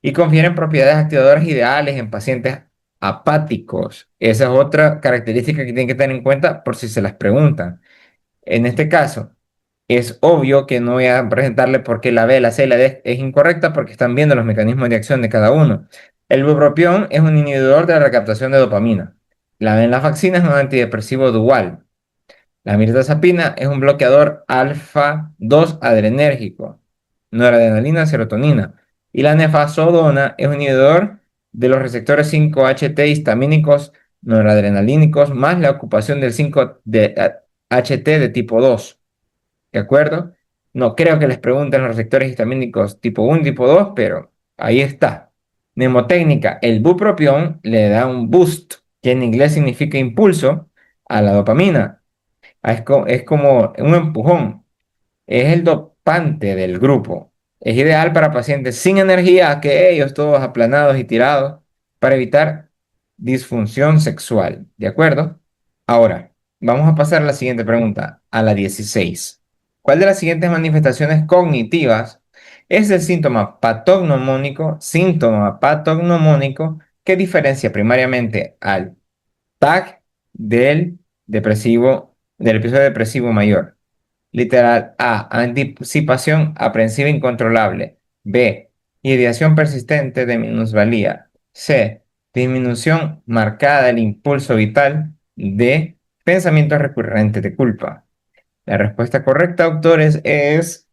Y confieren propiedades activadoras ideales en pacientes apáticos. Esa es otra característica que tienen que tener en cuenta por si se las preguntan. En este caso, es obvio que no voy a presentarle por qué la B, la C y la D es incorrecta porque están viendo los mecanismos de acción de cada uno. El bupropión es un inhibidor de la recaptación de dopamina. La venlafaxina es un antidepresivo dual. La mirtazapina es un bloqueador alfa 2 adrenérgico, noradrenalina, serotonina. Y la nefazodona es un inhibidor de los receptores 5-HT histamínicos noradrenalínicos más la ocupación del 5-HT de tipo 2. ¿De acuerdo? No creo que les pregunten los receptores histamínicos tipo 1 y tipo 2, pero ahí está. Mnemotécnica, el bupropión le da un boost, que en inglés significa impulso, a la dopamina. Es como un empujón. Es el dopante del grupo. Es ideal para pacientes sin energía, que ellos todos aplanados y tirados, para evitar disfunción sexual. ¿De acuerdo? Ahora, vamos a pasar a la siguiente pregunta, a la 16. ¿Cuál de las siguientes manifestaciones cognitivas es el síntoma patognomónico que diferencia primariamente al TAC del episodio depresivo mayor? Literal A, anticipación aprensiva incontrolable. B, ideación persistente de minusvalía. C, disminución marcada del impulso vital. D, pensamientos recurrentes de culpa. La respuesta correcta, autores, es...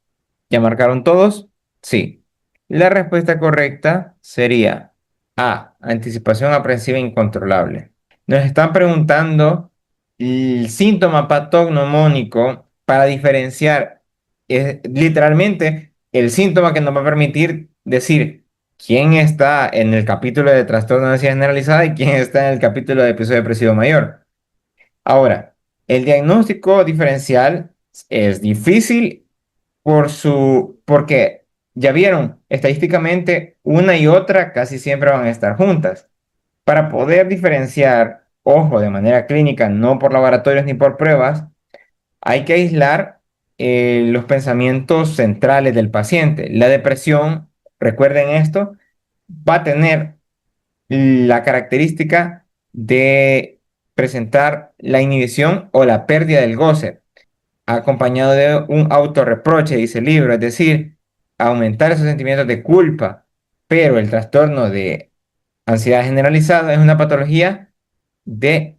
¿Ya marcaron todos? Sí. La respuesta correcta sería A, anticipación aprensiva incontrolable. Nos están preguntando el síntoma patognomónico para diferenciar literalmente el síntoma que nos va a permitir decir quién está en el capítulo de trastorno de ansiedad generalizada y quién está en el capítulo de episodio depresivo mayor. Ahora, el diagnóstico diferencial es difícil porque ya vieron, estadísticamente una y otra casi siempre van a estar juntas. Para poder diferenciar, ojo, de manera clínica, no por laboratorios ni por pruebas, hay que aislar los pensamientos centrales del paciente. La depresión, recuerden esto, va a tener la característica de presentar la inhibición o la pérdida del goce, acompañado de un autorreproche, dice el libro, es decir, aumentar esos sentimientos de culpa. Pero el trastorno de ansiedad generalizada es una patología de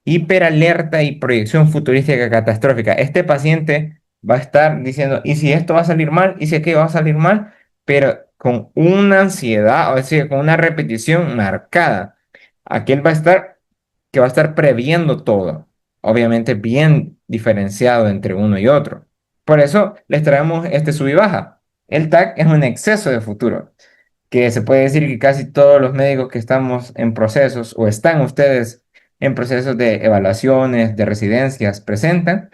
hiperalerta y proyección futurística catastrófica. Este paciente va a estar diciendo, ¿y si esto va a salir mal? ¿Y si aquello va a salir mal? Pero con una ansiedad, o decir, con una repetición marcada. Aquel va a estar, que va a estar previendo todo, obviamente bien diferenciado entre uno y otro. Por eso les traemos este sub y baja. El TAC es un exceso de futuro, que se puede decir que casi todos los médicos que estamos en procesos o están ustedes en procesos de evaluaciones, de residencias, presentan.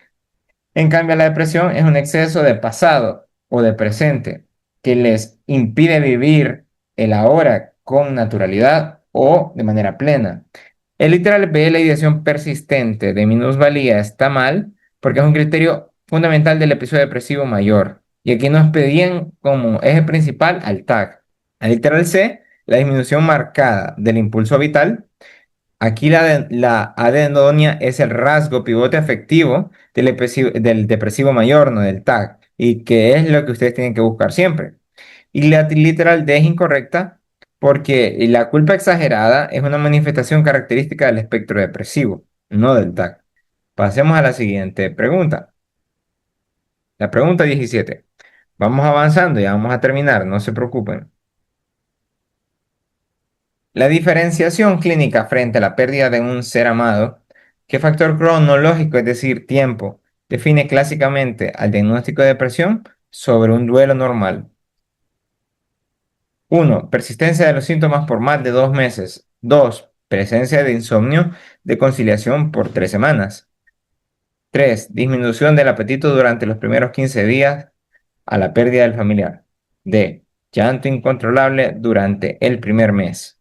En cambio, la depresión es un exceso de pasado o de presente que les impide vivir el ahora con naturalidad o de manera plena. El literal B, la ideación persistente de minusvalía, está mal porque es un criterio fundamental del episodio depresivo mayor. Y aquí nos pedían como eje principal al TAC. El literal C, la disminución marcada del impulso vital. Aquí la adenonia es el rasgo pivote afectivo del depresivo mayor, no del TAC, y que es lo que ustedes tienen que buscar siempre. Y la literal D es incorrecta porque la culpa exagerada es una manifestación característica del espectro depresivo, no del TAC. Pasemos a la siguiente pregunta. La pregunta 17. Vamos avanzando, ya vamos a terminar, no se preocupen. La diferenciación clínica frente a la pérdida de un ser amado, ¿qué factor cronológico, es decir, tiempo, define clásicamente al diagnóstico de depresión sobre un duelo normal? Uno, persistencia de los síntomas por más de 2 meses. Dos, presencia de insomnio de conciliación por 3 semanas. Tres, disminución del apetito durante los primeros 15 días a la pérdida del familiar. D, llanto incontrolable durante el primer mes.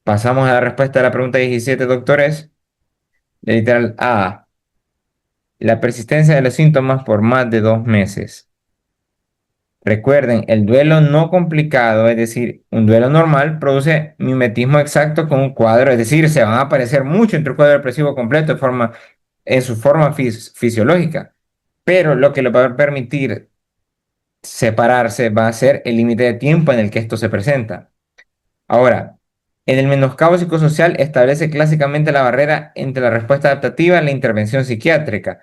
Pasamos a la respuesta a la pregunta 17, doctores. La literal A, la persistencia de los síntomas por más de 2 meses. Recuerden, el duelo no complicado, es decir, un duelo normal, produce mimetismo exacto con un cuadro, es decir, se van a aparecer mucho entre un cuadro depresivo completo en su forma fisiológica. Pero lo que le va a permitir separarse va a ser el límite de tiempo en el que esto se presenta. Ahora, en el menoscabo psicosocial establece clásicamente la barrera entre la respuesta adaptativa y la intervención psiquiátrica.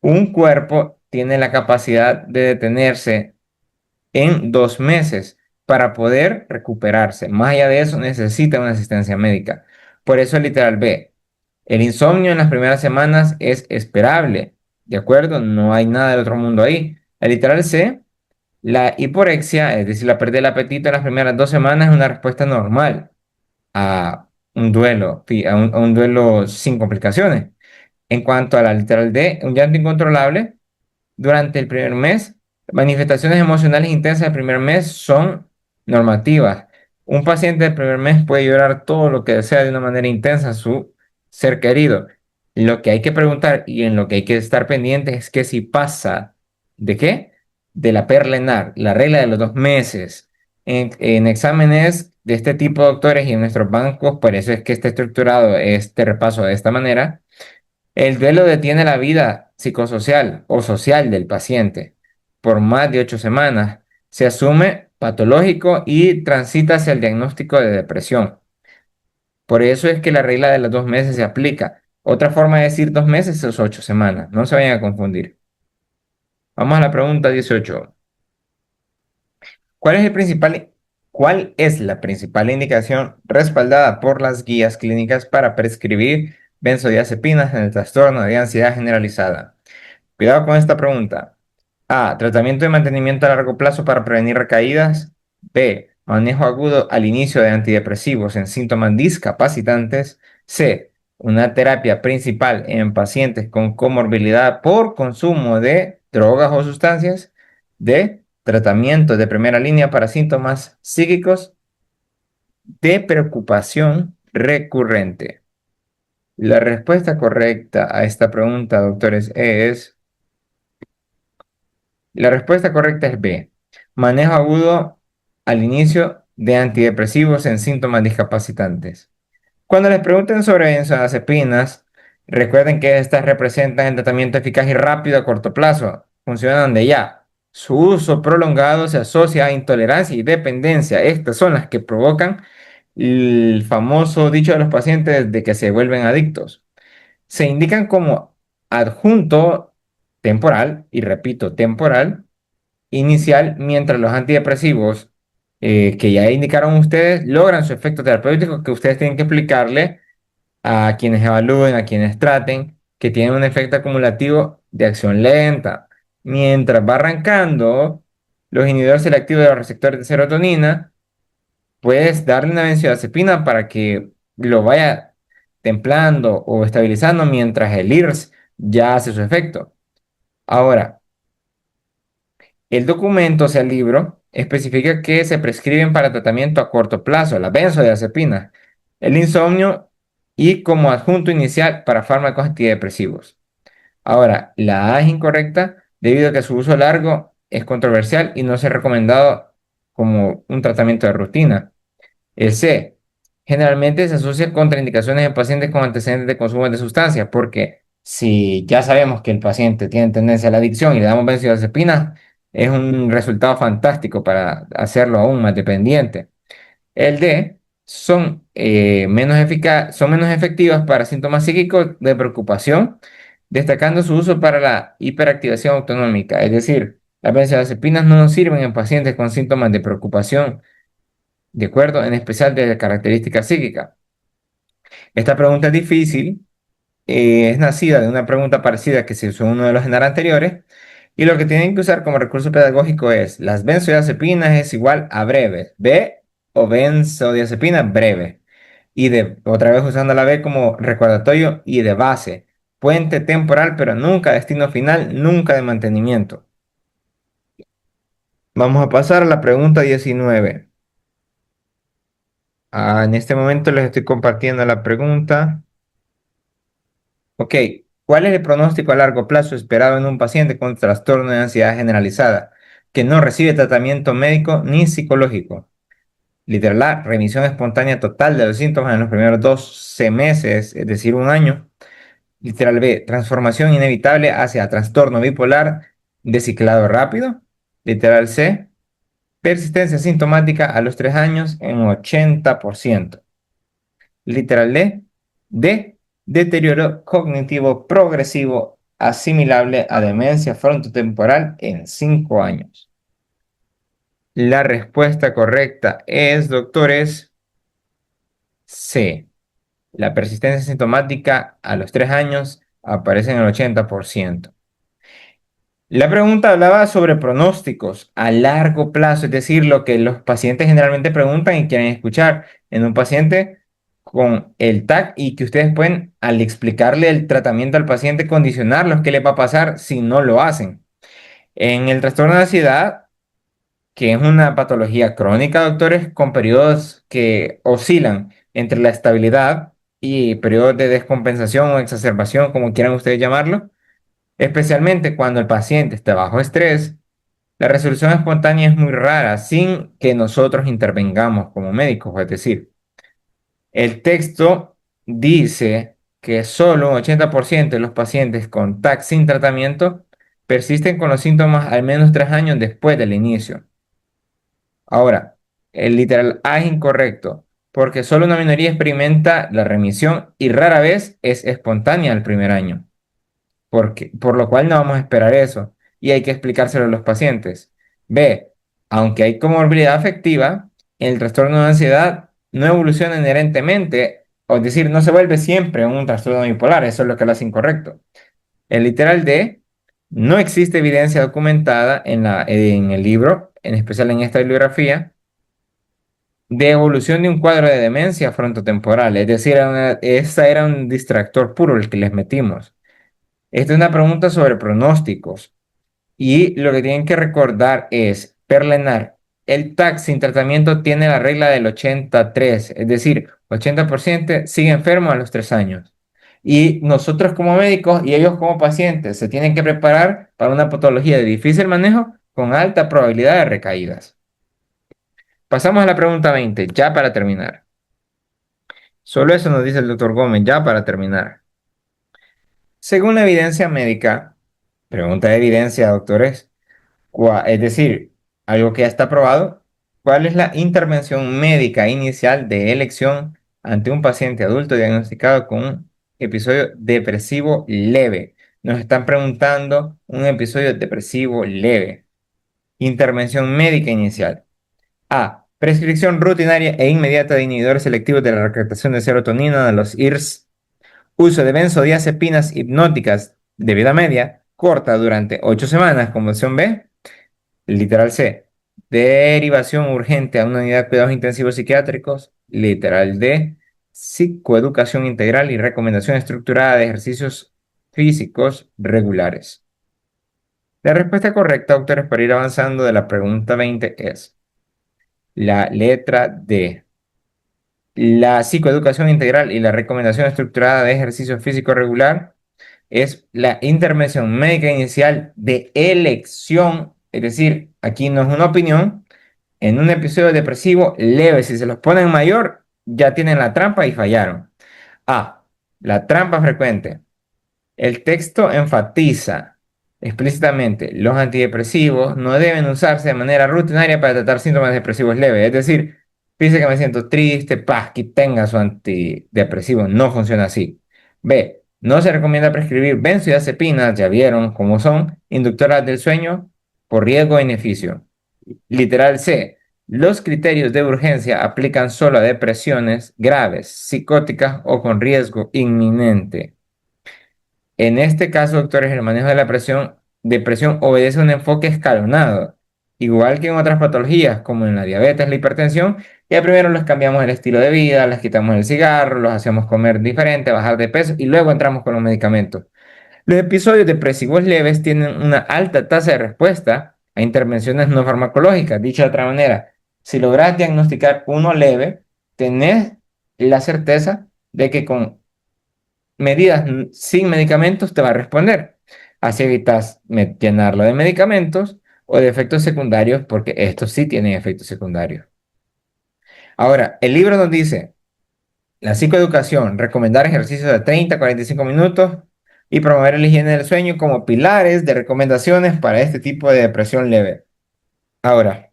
Un cuerpo tiene la capacidad de detenerse en 2 meses para poder recuperarse. Más allá de eso, necesita una asistencia médica. Por eso el literal B. El insomnio en las primeras semanas es esperable, ¿de acuerdo? No hay nada del otro mundo ahí. El literal C. La hiporexia, es decir, la pérdida del apetito en las primeras 2 semanas es una respuesta normal a un duelo, a un duelo sin complicaciones. En cuanto a la literal D, un llanto incontrolable durante el primer mes, manifestaciones emocionales intensas del primer mes son normativas. Un paciente del primer mes puede llorar todo lo que desea de una manera intensa a su ser querido. Lo que hay que preguntar y en lo que hay que estar pendiente es que si pasa, ¿de qué? De la PERLENAR, la regla de los 2 meses. En exámenes de este tipo, doctores, y en nuestros bancos, por eso es que está estructurado este repaso de esta manera. El duelo detiene la vida psicosocial o social del paciente por más de 8 semanas. Se asume patológico y transita hacia el diagnóstico de depresión. Por eso es que la regla de los 2 meses se aplica. Otra forma de decir 2 meses es 8 semanas. No se vayan a confundir. Vamos a la pregunta 18. ¿Cuál es el principal, ¿Cuál es la principal indicación respaldada por las guías clínicas para prescribir benzodiazepinas en el trastorno de ansiedad generalizada? Cuidado con esta pregunta. A. Tratamiento de mantenimiento a largo plazo para prevenir recaídas. B. Manejo agudo al inicio de antidepresivos en síntomas discapacitantes. C. Una terapia principal en pacientes con comorbilidad por consumo de drogas o sustancias. D. Tratamiento de primera línea para síntomas psíquicos de preocupación recurrente. La respuesta correcta a esta pregunta, doctores, es La respuesta correcta es B. Manejo agudo al inicio de antidepresivos en síntomas discapacitantes. Cuando les pregunten sobre benzodiazepinas, recuerden que estas representan el tratamiento eficaz y rápido a corto plazo. Funcionan de ya. Su uso prolongado se asocia a intolerancia y dependencia. Estas son las que provocan el famoso dicho de los pacientes de que se vuelven adictos. Se indican como adjunto temporal, y repito, temporal, inicial, mientras los antidepresivos que ya indicaron ustedes logran su efecto terapéutico que ustedes tienen que explicarle a quienes evalúen, a quienes traten, que tienen un efecto acumulativo de acción lenta. Mientras va arrancando, los inhibidores selectivos de los receptores de serotonina, puedes darle una benzodiazepina para que lo vaya templando o estabilizando mientras el IRS ya hace su efecto. Ahora, el documento, o sea, el libro, especifica que se prescriben para tratamiento a corto plazo las benzodiazepinas, el insomnio y como adjunto inicial para fármacos antidepresivos. Ahora, la A es incorrecta debido a que su uso largo es controversial y no se ha recomendado como un tratamiento de rutina. El C generalmente se asocia con contraindicaciones en pacientes con antecedentes de consumo de sustancias, porque si ya sabemos que el paciente tiene tendencia a la adicción y le damos benzodiazepinas, es un resultado fantástico para hacerlo aún más dependiente. El D son menos efectivas para síntomas psíquicos de preocupación, destacando su uso para la hiperactivación autonómica, es decir, las benzodiazepinas no nos sirven en pacientes con síntomas de preocupación, de acuerdo, en especial de características psíquicas. Esta pregunta es difícil, es nacida de una pregunta parecida que se usó en uno de los escenarios anteriores, y lo que tienen que usar como recurso pedagógico es las benzodiazepinas es igual a breve, B o benzodiazepina breve, y de otra vez usando la B como recordatorio y de base, puente temporal, pero nunca destino final, nunca de mantenimiento. Vamos a pasar a la pregunta 19. En este momento les estoy compartiendo la pregunta. Ok, ¿cuál es el pronóstico a largo plazo esperado en un paciente con trastorno de ansiedad generalizada que no recibe tratamiento médico ni psicológico? Literal A, remisión espontánea total de los síntomas en los primeros 12 meses, es decir, un año. Literal B, transformación inevitable hacia trastorno bipolar de ciclado rápido. Literal C, persistencia sintomática a los 3 años en 80%. Literal D, deterioro cognitivo progresivo asimilable a demencia frontotemporal en 5 años. La respuesta correcta es, doctores, C. La persistencia sintomática a los 3 años aparece en el 80%. La pregunta hablaba sobre pronósticos a largo plazo, es decir, lo que los pacientes generalmente preguntan y quieren escuchar en un paciente con el TAC y que ustedes pueden, al explicarle el tratamiento al paciente, condicionarlos qué les va a pasar si no lo hacen. En el trastorno de ansiedad, que es una patología crónica, doctores, con periodos que oscilan entre la estabilidad y periodos de descompensación o exacerbación, como quieran ustedes llamarlo, especialmente cuando el paciente está bajo estrés, la resolución espontánea es muy rara sin que nosotros intervengamos como médicos, es decir, el texto dice que solo un 80% de los pacientes con TAC sin tratamiento persisten con los síntomas al menos 3 años después del inicio. Ahora, el literal A es incorrecto, porque solo una minoría experimenta la remisión y rara vez es espontánea al primer año, por lo cual no vamos a esperar eso y hay que explicárselo a los pacientes. B, aunque hay comorbilidad afectiva, el trastorno de ansiedad no evoluciona inherentemente, o es decir, no se vuelve siempre un trastorno bipolar, eso es lo que lo hace incorrecto. El literal D, no existe evidencia documentada en el libro, en especial en esta bibliografía, de evolución de un cuadro de demencia frontotemporal, es decir, esa era un distractor puro el que les metimos. Esta es una pregunta sobre pronósticos y lo que tienen que recordar es, Perlenar, el TAC sin tratamiento tiene la regla del 83, es decir, 80% sigue enfermo a los 3 años. Y nosotros como médicos y ellos como pacientes se tienen que preparar para una patología de difícil manejo con alta probabilidad de recaídas. Pasamos a la pregunta 20, ya para terminar. Solo eso nos dice el doctor Gómez, ya para terminar. Según la evidencia médica, pregunta de evidencia, doctores, es decir, algo que ya está probado, ¿cuál es la intervención médica inicial de elección ante un paciente adulto diagnosticado con un episodio depresivo leve? Nos están preguntando un episodio depresivo leve. Intervención médica inicial. A. Prescripción rutinaria e inmediata de inhibidores selectivos de la recaptación de serotonina de los IRS. Uso de benzodiazepinas hipnóticas de vida media corta durante 8 semanas, como opción B. Literal C. Derivación urgente a una unidad de cuidados intensivos psiquiátricos. Literal D. Psicoeducación integral y recomendación estructurada de ejercicios físicos regulares. La respuesta correcta, doctores, para ir avanzando de la pregunta 20 es la letra D. La psicoeducación integral y la recomendación estructurada de ejercicio físico regular es la intervención médica inicial de elección, es decir, aquí no es una opinión, en un episodio depresivo leve. Si se los ponen mayor, ya tienen la trampa y fallaron. A. La trampa frecuente. El texto enfatiza explícitamente los antidepresivos no deben usarse de manera rutinaria para tratar síntomas depresivos leves. Es decir, dice que me siento triste, paz, que tenga su antidepresivo. No funciona así. B. No se recomienda prescribir benzodiazepinas, ya vieron cómo son, inductoras del sueño por riesgo o beneficio. Literal C. Los criterios de urgencia aplican solo a depresiones graves, psicóticas o con riesgo inminente. En este caso, doctores, el manejo de la depresión obedece a un enfoque escalonado, igual que en otras patologías, como en la diabetes, la hipertensión, ya primero les cambiamos el estilo de vida, les quitamos el cigarro, los hacemos comer diferente, bajar de peso y luego entramos con los medicamentos. Los episodios depresivos leves tienen una alta tasa de respuesta a intervenciones no farmacológicas. Dicho de otra manera, si logras diagnosticar uno leve, tenés la certeza de que con medidas sin medicamentos te va a responder. Así evitas llenarlo de medicamentos o de efectos secundarios, porque estos sí tienen efectos secundarios. Ahora, el libro nos dice, la psicoeducación, recomendar ejercicios de 30 a 45 minutos y promover la higiene del sueño como pilares de recomendaciones para este tipo de depresión leve. Ahora,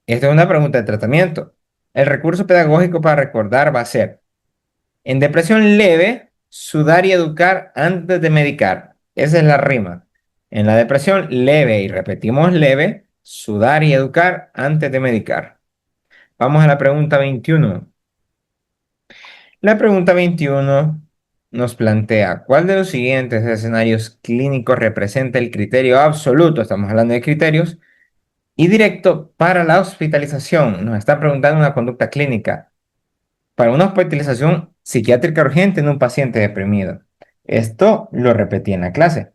esta es una pregunta de tratamiento. El recurso pedagógico para recordar va a ser en depresión leve, sudar y educar antes de medicar. Esa es la rima. En la depresión leve, y repetimos leve, sudar y educar antes de medicar. Vamos a la pregunta 21. La pregunta 21 nos plantea, ¿cuál de los siguientes escenarios clínicos representa el criterio absoluto? Estamos hablando de criterios. Y directo para la hospitalización. Nos está preguntando una conducta clínica para una hospitalización psiquiátrica urgente en un paciente deprimido. Esto lo repetí en la clase.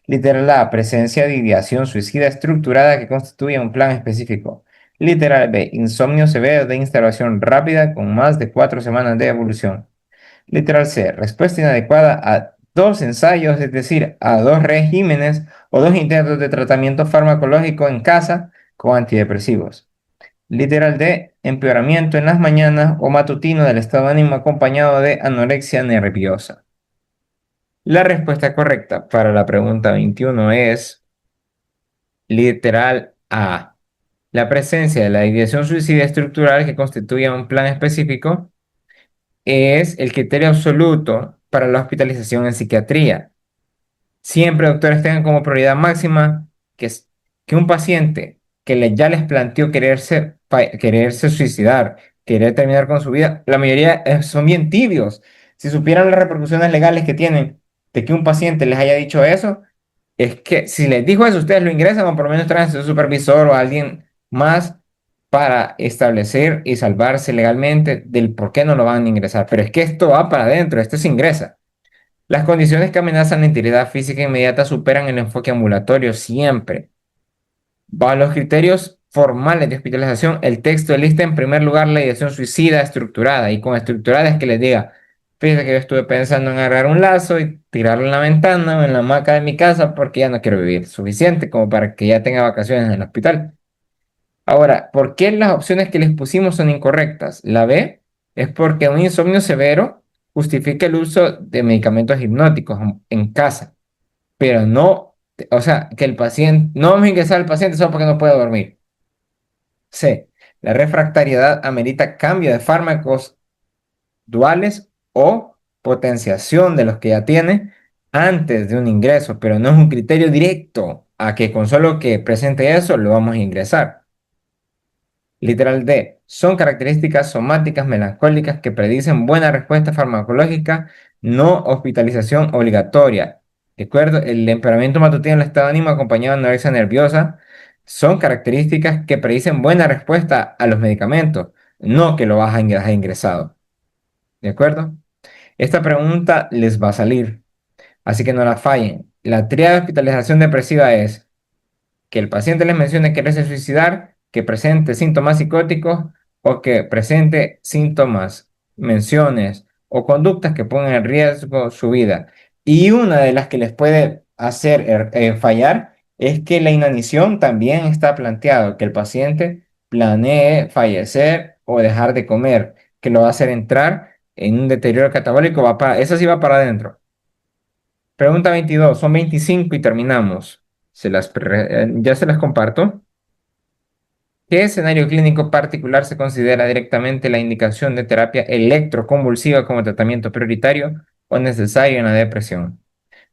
Literal A, presencia de ideación suicida estructurada que constituye un plan específico. Literal B, insomnio severo de instalación rápida con más de 4 semanas de evolución. Literal C, respuesta inadecuada a 2 ensayos, es decir, a 2 regímenes o 2 intentos de tratamiento farmacológico en casa con antidepresivos. Literal D, empeoramiento en las mañanas o matutino del estado de ánimo acompañado de anorexia nerviosa. La respuesta correcta para la pregunta 21 es literal A. La presencia de la ideación suicida estructural que constituye un plan específico es el criterio absoluto para la hospitalización en psiquiatría. Siempre, doctores, tengan como prioridad máxima que un paciente que ya les planteó quererse suicidar, querer terminar con su vida, la mayoría son bien tibios. Si supieran las repercusiones legales que tienen de que un paciente les haya dicho eso, es que si les dijo eso, ustedes lo ingresan o por lo menos traen a su supervisor o a alguien más para establecer y salvarse legalmente del por qué no lo van a ingresar. Pero es que esto va para adentro, esto se ingresa. Las condiciones que amenazan la integridad física inmediata superan el enfoque ambulatorio siempre. Bajo los criterios formales de hospitalización, el texto lista en primer lugar la ideación suicida estructurada, y con estructurada es que les diga, fíjate que yo estuve pensando en agarrar un lazo y tirarlo en la ventana o en la hamaca de mi casa porque ya no quiero vivir. Suficiente como para que ya tenga vacaciones en el hospital. Ahora, ¿por qué las opciones que les pusimos son incorrectas? La B es porque un insomnio severo justifica el uso de medicamentos hipnóticos en casa, pero no, o sea, que el paciente, no vamos a ingresar al paciente solo porque no puede dormir. C, la refractariedad amerita cambio de fármacos duales o potenciación de los que ya tiene antes de un ingreso, pero no es un criterio directo a que con solo que presente eso lo vamos a ingresar. Literal D. Son características somáticas melancólicas que predicen buena respuesta farmacológica, no hospitalización obligatoria. ¿De acuerdo? El temperamento matutino, el estado de ánimo acompañado de anorexia nerviosa son características que predicen buena respuesta a los medicamentos, no que lo vas a dejar ingresado. ¿De acuerdo? Esta pregunta les va a salir, así que no la fallen. La tríada de hospitalización depresiva es que el paciente les mencione quererse suicidar, que presente síntomas psicóticos o que presente síntomas, menciones o conductas que pongan en riesgo su vida. Y una de las que les puede hacer fallar es que la inanición también está planteado, que el paciente planee fallecer o dejar de comer, que lo va a hacer entrar en un deterioro catabólico, eso sí va para adentro. Pregunta 22, son 25 y terminamos. Ya se las comparto. ¿Qué escenario clínico particular se considera directamente la indicación de terapia electroconvulsiva como tratamiento prioritario o necesario en la depresión?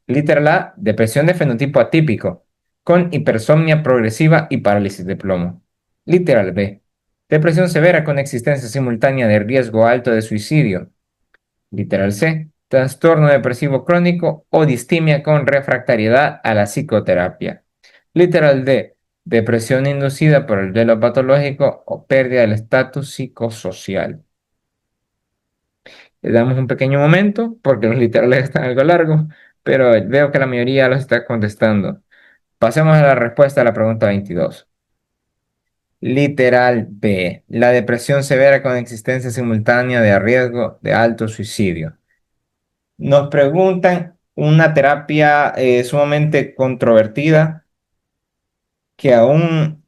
Literal A, depresión de fenotipo atípico, con hipersomnia progresiva y parálisis de plomo. Literal B, depresión severa con existencia simultánea de riesgo alto de suicidio. Literal C, trastorno depresivo crónico o distimia con refractariedad a la psicoterapia. Literal D, depresión inducida por el duelo patológico o pérdida del estatus psicosocial. Le damos un pequeño momento porque los literales están algo largos, pero veo que la mayoría los está contestando. Pasemos a la respuesta a la pregunta 22. Literal B, la depresión severa con existencia simultánea de riesgo de alto suicidio. Nos preguntan una terapia sumamente controvertida que aún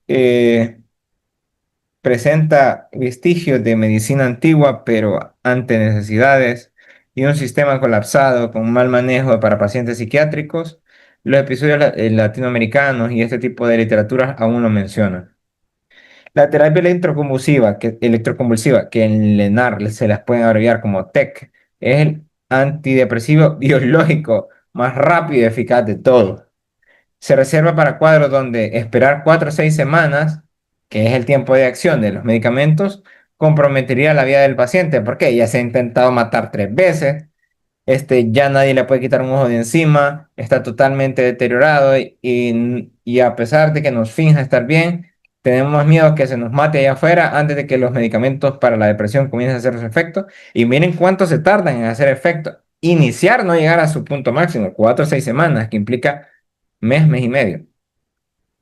presenta vestigios de medicina antigua, pero ante necesidades y un sistema colapsado con mal manejo para pacientes psiquiátricos. Los episodios latinoamericanos y este tipo de literaturas aún lo mencionan. La terapia electroconvulsiva, que en LENAR se las pueden abreviar como TEC, es el antidepresivo biológico más rápido y eficaz de todos. Se reserva para cuadros donde esperar 4 o 6 semanas, que es el tiempo de acción de los medicamentos, comprometería la vida del paciente, porque ya se ha intentado matar 3 veces, ya nadie le puede quitar un ojo de encima, está totalmente deteriorado y a pesar de que nos finja estar bien, tenemos más miedo que se nos mate allá afuera antes de que los medicamentos para la depresión comiencen a hacer su efecto. Y miren cuánto se tardan en hacer efecto. Iniciar, no llegar a su punto máximo, 4 o 6 semanas, que implica mes y medio.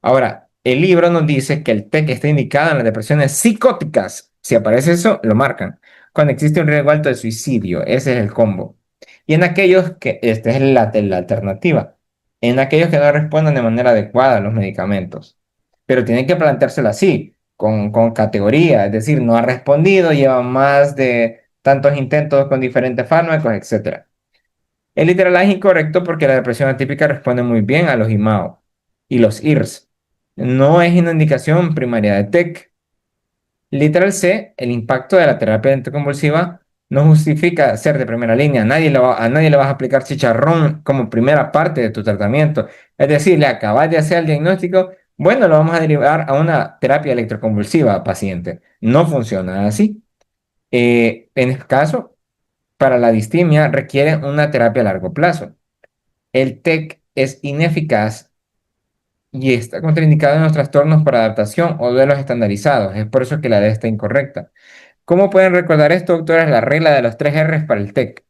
Ahora, el libro nos dice que el TEC está indicado en las depresiones psicóticas. Si aparece eso, lo marcan. Cuando existe un riesgo alto de suicidio, ese es el combo. Y en aquellos que, esta es la alternativa, en aquellos que no respondan de manera adecuada a los medicamentos. Pero tienen que planteárselo así, con categoría, es decir, no ha respondido, lleva más de tantos intentos con diferentes fármacos, etcétera. El literal es incorrecto porque la depresión atípica responde muy bien a los IMAO y los IRS. No es una indicación primaria de TEC. Literal C, el impacto de la terapia anticonvulsiva no justifica ser de primera línea. A nadie le vas a aplicar chicharrón como primera parte de tu tratamiento. Es decir, le acabas de hacer el diagnóstico, bueno, lo vamos a derivar a una terapia electroconvulsiva, paciente. No funciona así. En este caso, para la distimia requiere una terapia a largo plazo. El TEC es ineficaz y está contraindicado en los trastornos por adaptación o duelos estandarizados. Es por eso que la D está incorrecta. ¿Cómo pueden recordar esto, doctores? La regla de los 3 R's para el TEC.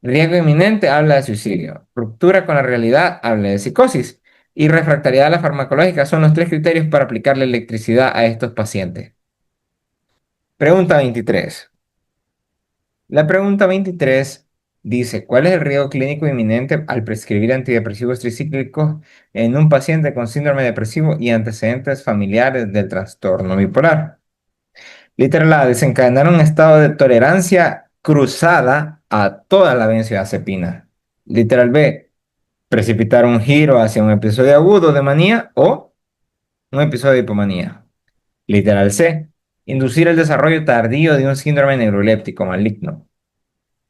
Riesgo inminente habla de suicidio. Ruptura con la realidad habla de psicosis. Y refractariedad a la farmacológica son los 3 criterios para aplicarle electricidad a estos pacientes. Pregunta 23. La pregunta 23 Dice, ¿cuál es el riesgo clínico inminente al prescribir antidepresivos tricíclicos en un paciente con síndrome depresivo y antecedentes familiares del trastorno bipolar? Literal A, desencadenar un estado de tolerancia cruzada a toda la benzodiazepina. Literal B, precipitar un giro hacia un episodio agudo de manía o un episodio de hipomanía. Literal C, inducir el desarrollo tardío de un síndrome neuroléptico maligno.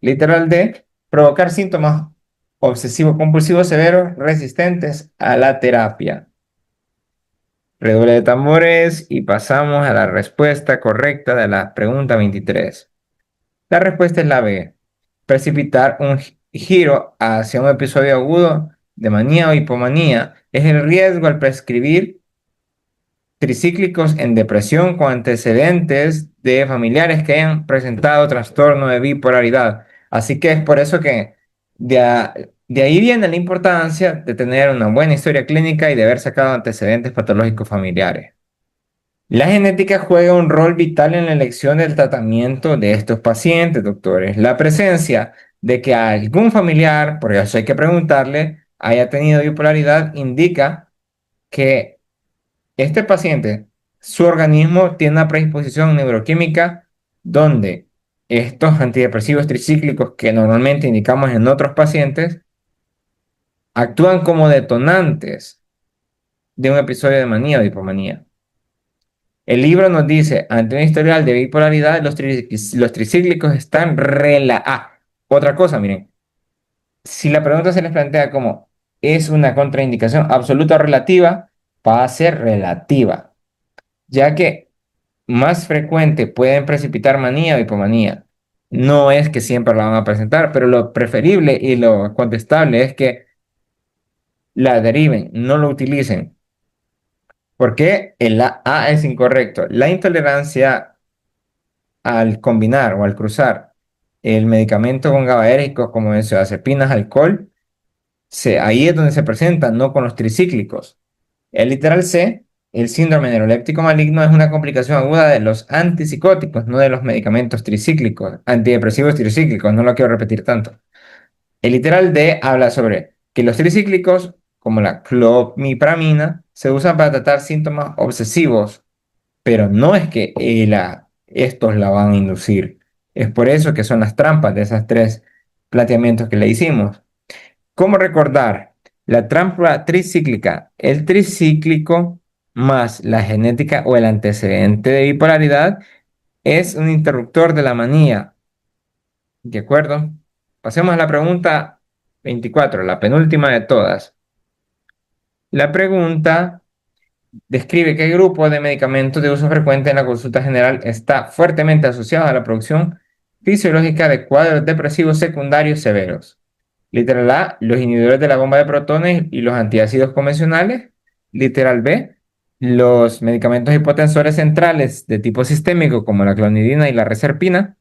Literal D, provocar síntomas obsesivo-compulsivos severos resistentes a la terapia. Redoble de tambores y pasamos a la respuesta correcta de la pregunta 23. La respuesta es la B. Precipitar un giro hacia un episodio agudo de manía o hipomanía es el riesgo al prescribir tricíclicos en depresión con antecedentes de familiares que hayan presentado trastorno de bipolaridad. Así que es por eso que de ahí viene la importancia de tener una buena historia clínica y de haber sacado antecedentes patológicos familiares. La genética juega un rol vital en la elección del tratamiento de estos pacientes, doctores. La presencia de que algún familiar, por eso hay que preguntarle, haya tenido bipolaridad, indica que este paciente, su organismo tiene una predisposición neuroquímica donde estos antidepresivos tricíclicos que normalmente indicamos en otros pacientes actúan como detonantes de un episodio de manía o de hipomanía. El libro nos dice, ante un historial de bipolaridad, los tricíclicos están otra cosa, miren, si la pregunta se les plantea como es una contraindicación absoluta o relativa, va a ser relativa, ya que más frecuente pueden precipitar manía o hipomanía. No es que siempre la van a presentar, pero lo preferible y lo contestable es que la deriven, no lo utilicen. ¿Por qué? El A es incorrecto. La intolerancia al combinar o al cruzar el medicamento con GABAéricos como benzodiazepinas, alcohol, ahí es donde se presenta, no con los tricíclicos. El literal C, el síndrome neuroléptico maligno es una complicación aguda de los antipsicóticos, no de los medicamentos tricíclicos, antidepresivos tricíclicos, no lo quiero repetir tanto. El literal D habla sobre que los tricíclicos, como la clomipramina, se usan para tratar síntomas obsesivos, pero no es que estos la van a inducir. Es por eso que son las trampas de esos tres planteamientos que le hicimos. ¿Cómo recordar? La trampa tricíclica, el tricíclico más la genética o el antecedente de bipolaridad es un interruptor de la manía. ¿De acuerdo? Pasemos a la pregunta 24, la penúltima de todas. La pregunta describe qué grupo de medicamentos de uso frecuente en la consulta general está fuertemente asociado a la producción fisiológica de cuadros depresivos secundarios severos. Literal A, los inhibidores de la bomba de protones y los antiácidos convencionales. Literal B, los medicamentos hipotensores centrales de tipo sistémico como la clonidina y la reserpina.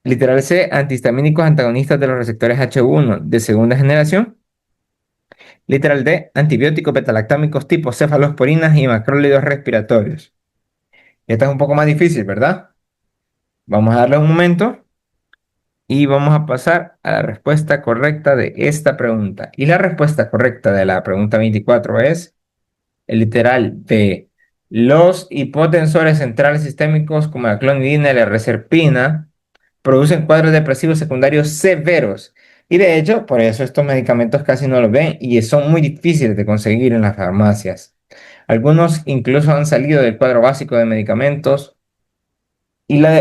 Literal C, antihistamínicos antagonistas de los receptores H1 de segunda generación. Literal D, antibióticos betalactámicos tipo cefalosporinas y macrólidos respiratorios. Esta es un poco más difícil, ¿verdad? Vamos a darle un momento y vamos a pasar a la respuesta correcta de esta pregunta. Y la respuesta correcta de la pregunta 24 es el literal B. Los hipotensores centrales sistémicos como la clonidina y la reserpina producen cuadros depresivos secundarios severos. Y de hecho, por eso estos medicamentos casi no los ven y son muy difíciles de conseguir en las farmacias. Algunos incluso han salido del cuadro básico de medicamentos.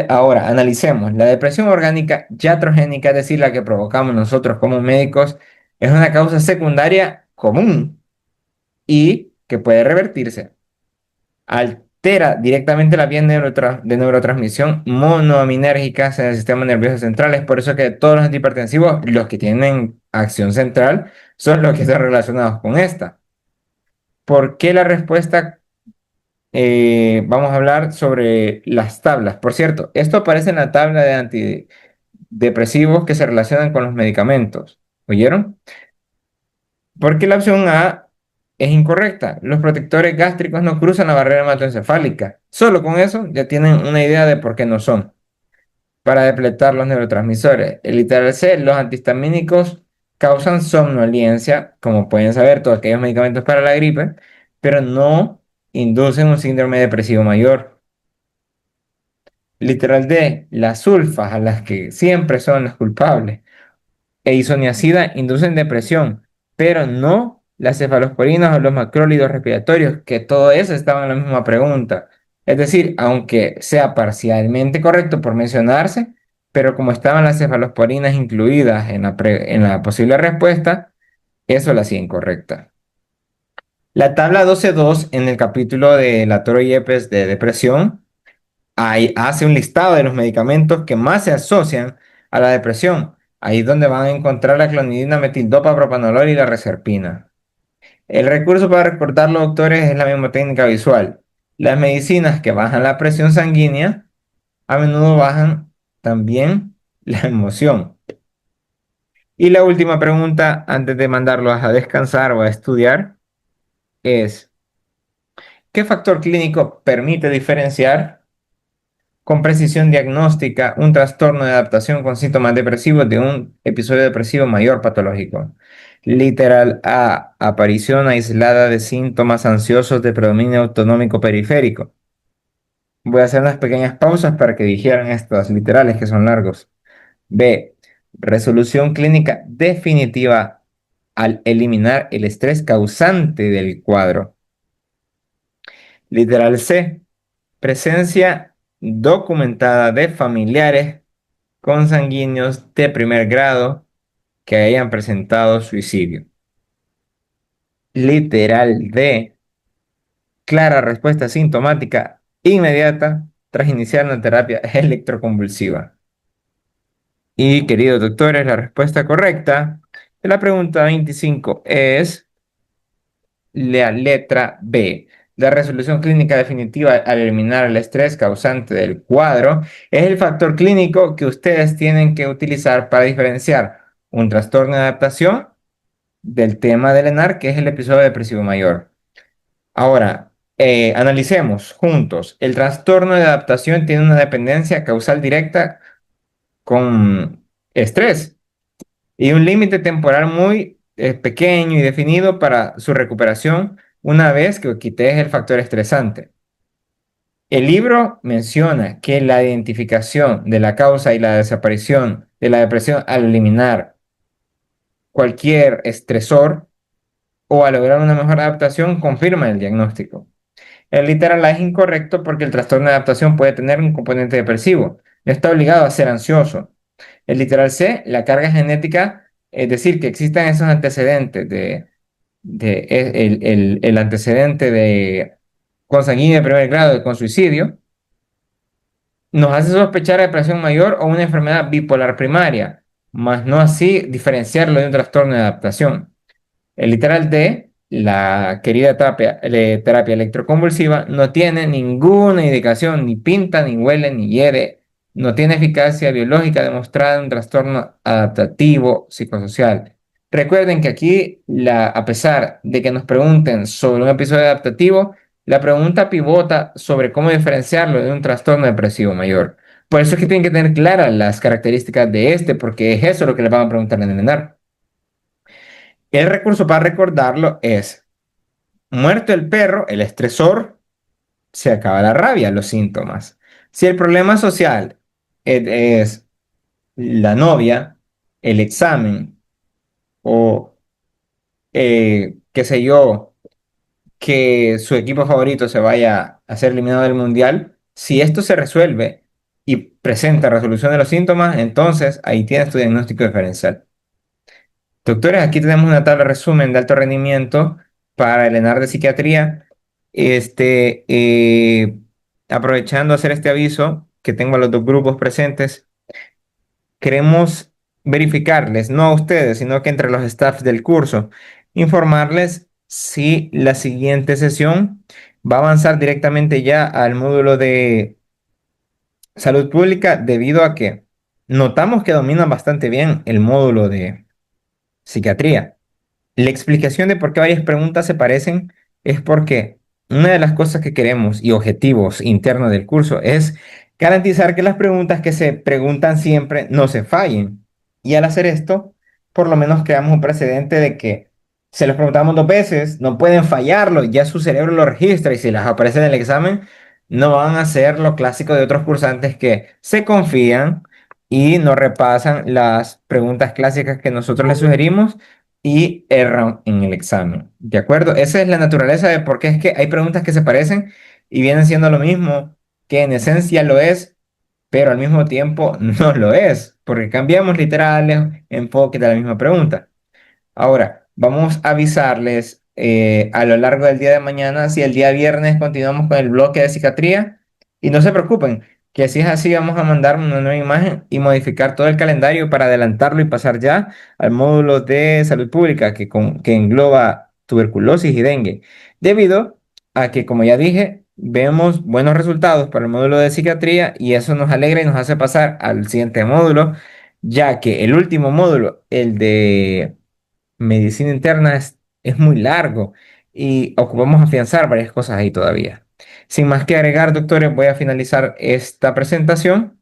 Ahora, analicemos. La depresión orgánica iatrogénica, es decir, la que provocamos nosotros como médicos, es una causa secundaria común y que puede revertirse. Altera directamente las vías de neurotransmisión monoaminérgicas en el sistema nervioso central. Es por eso que todos los antihipertensivos, los que tienen acción central, son los que están relacionados con esta. ¿Por qué la respuesta? Vamos a hablar sobre las tablas. Por cierto, esto aparece en la tabla de antidepresivos que se relacionan con los medicamentos. ¿Oyeron? Porque la opción A es incorrecta. Los protectores gástricos no cruzan la barrera hematoencefálica. Solo con eso ya tienen una idea de por qué no son. para depletar los neurotransmisores. El literal C, los antihistamínicos causan somnolencia, como pueden saber todos aquellos medicamentos para la gripe, pero no inducen un síndrome depresivo mayor. Literal D, las sulfas, a las que siempre son las culpables, e isoniazida inducen depresión, pero no las cefalosporinas o los macrólidos respiratorios, que todo eso estaba en la misma pregunta. Es decir, aunque sea parcialmente correcto por mencionarse, pero como estaban las cefalosporinas incluidas en en la posible respuesta, eso la hacía incorrecta. La tabla 12.2 en el capítulo de la Toro Yepes de depresión ahí hace un listado de los medicamentos que más se asocian a la depresión. Ahí es donde van a encontrar la clonidina, metildopa, propanolol y la reserpina. El recurso para recordarlo, doctores, es la misma técnica visual. Las medicinas que bajan la presión sanguínea a menudo bajan también la emoción. Y la última pregunta, antes de mandarlos a descansar o a estudiar, es, ¿qué factor clínico permite diferenciar con precisión diagnóstica un trastorno de adaptación con síntomas depresivos de un episodio depresivo mayor patológico? Literal A, aparición aislada de síntomas ansiosos de predominio autonómico periférico. Voy a hacer unas pequeñas pausas para que dijeran estos literales que son largos. B, resolución clínica definitiva al eliminar el estrés causante del cuadro. Literal C, presencia documentada de familiares consanguíneos de primer grado que hayan presentado suicidio. Literal D, clara respuesta sintomática inmediata tras iniciar una terapia electroconvulsiva. Y queridos doctores, la respuesta correcta de la pregunta 25 es la letra B. La resolución clínica definitiva al eliminar el estrés causante del cuadro es el factor clínico que ustedes tienen que utilizar para diferenciar un trastorno de adaptación del tema del ENAR, que es el episodio depresivo mayor. Ahora, analicemos juntos. El trastorno de adaptación tiene una dependencia causal directa con estrés y un límite temporal muy pequeño y definido para su recuperación una vez que quites el factor estresante. El libro menciona que la identificación de la causa y la desaparición de la depresión al eliminar cualquier estresor o al lograr una mejor adaptación confirma el diagnóstico. El literal A es incorrecto porque el trastorno de adaptación puede tener un componente depresivo. No está obligado a ser ansioso. El literal C, la carga genética, es decir, que existan esos antecedentes el antecedente de consanguíneo de primer grado con suicidio, nos hace sospechar de depresión mayor o una enfermedad bipolar primaria, mas no así diferenciarlo de un trastorno de adaptación. El literal D, la querida terapia electroconvulsiva, no tiene ninguna indicación, ni pinta, ni huele, ni hiere, no tiene eficacia biológica demostrada en un trastorno adaptativo psicosocial. Recuerden que aquí, a pesar de que nos pregunten sobre un episodio adaptativo, la pregunta pivota sobre cómo diferenciarlo de un trastorno depresivo mayor. Por eso es que tienen que tener claras las características de este, porque es eso lo que les van a preguntar en el ENAR. El recurso para recordarlo es, muerto el perro, el estresor, se acaba la rabia, los síntomas. Si el problema social es la novia, el examen o, qué sé yo, que su equipo favorito se vaya a ser eliminado del mundial, si esto se resuelve y presenta resolución de los síntomas, entonces ahí tienes tu diagnóstico diferencial. Doctores, aquí tenemos una tabla resumen de alto rendimiento para el ENAR de psiquiatría. Este, aprovechando hacer este aviso que tengo a los dos grupos presentes, queremos verificarles, no a ustedes, sino que entre los staffs del curso, informarles si la siguiente sesión va a avanzar directamente ya al módulo de salud pública debido a que notamos que dominan bastante bien el módulo de psiquiatría. La explicación de por qué varias preguntas se parecen es porque una de las cosas que queremos y objetivos internos del curso es garantizar que las preguntas que se preguntan siempre no se fallen. Y al hacer esto, por lo menos creamos un precedente de que se los preguntamos dos veces, no pueden fallarlo, ya su cerebro lo registra y si las aparece en el examen, no van a ser lo clásico de otros cursantes que se confían y no repasan las preguntas clásicas que nosotros les sugerimos y erran en el examen. ¿De acuerdo? Esa es la naturaleza de por qué es que hay preguntas que se parecen y vienen siendo lo mismo que en esencia lo es, pero al mismo tiempo no lo es, porque cambiamos literales, enfoque de la misma pregunta. Ahora, vamos a avisarles a lo largo del día de mañana si el día viernes continuamos con el bloque de psiquiatría y no se preocupen, que si es así vamos a mandar una nueva imagen y modificar todo el calendario para adelantarlo y pasar ya al módulo de salud pública que engloba tuberculosis y dengue, debido a que, como ya dije, vemos buenos resultados para el módulo de psiquiatría y eso nos alegra y nos hace pasar al siguiente módulo, ya que el último módulo, el de medicina interna es muy largo y ocupamos afianzar varias cosas ahí todavía. Sin más que agregar, doctores, voy a finalizar esta presentación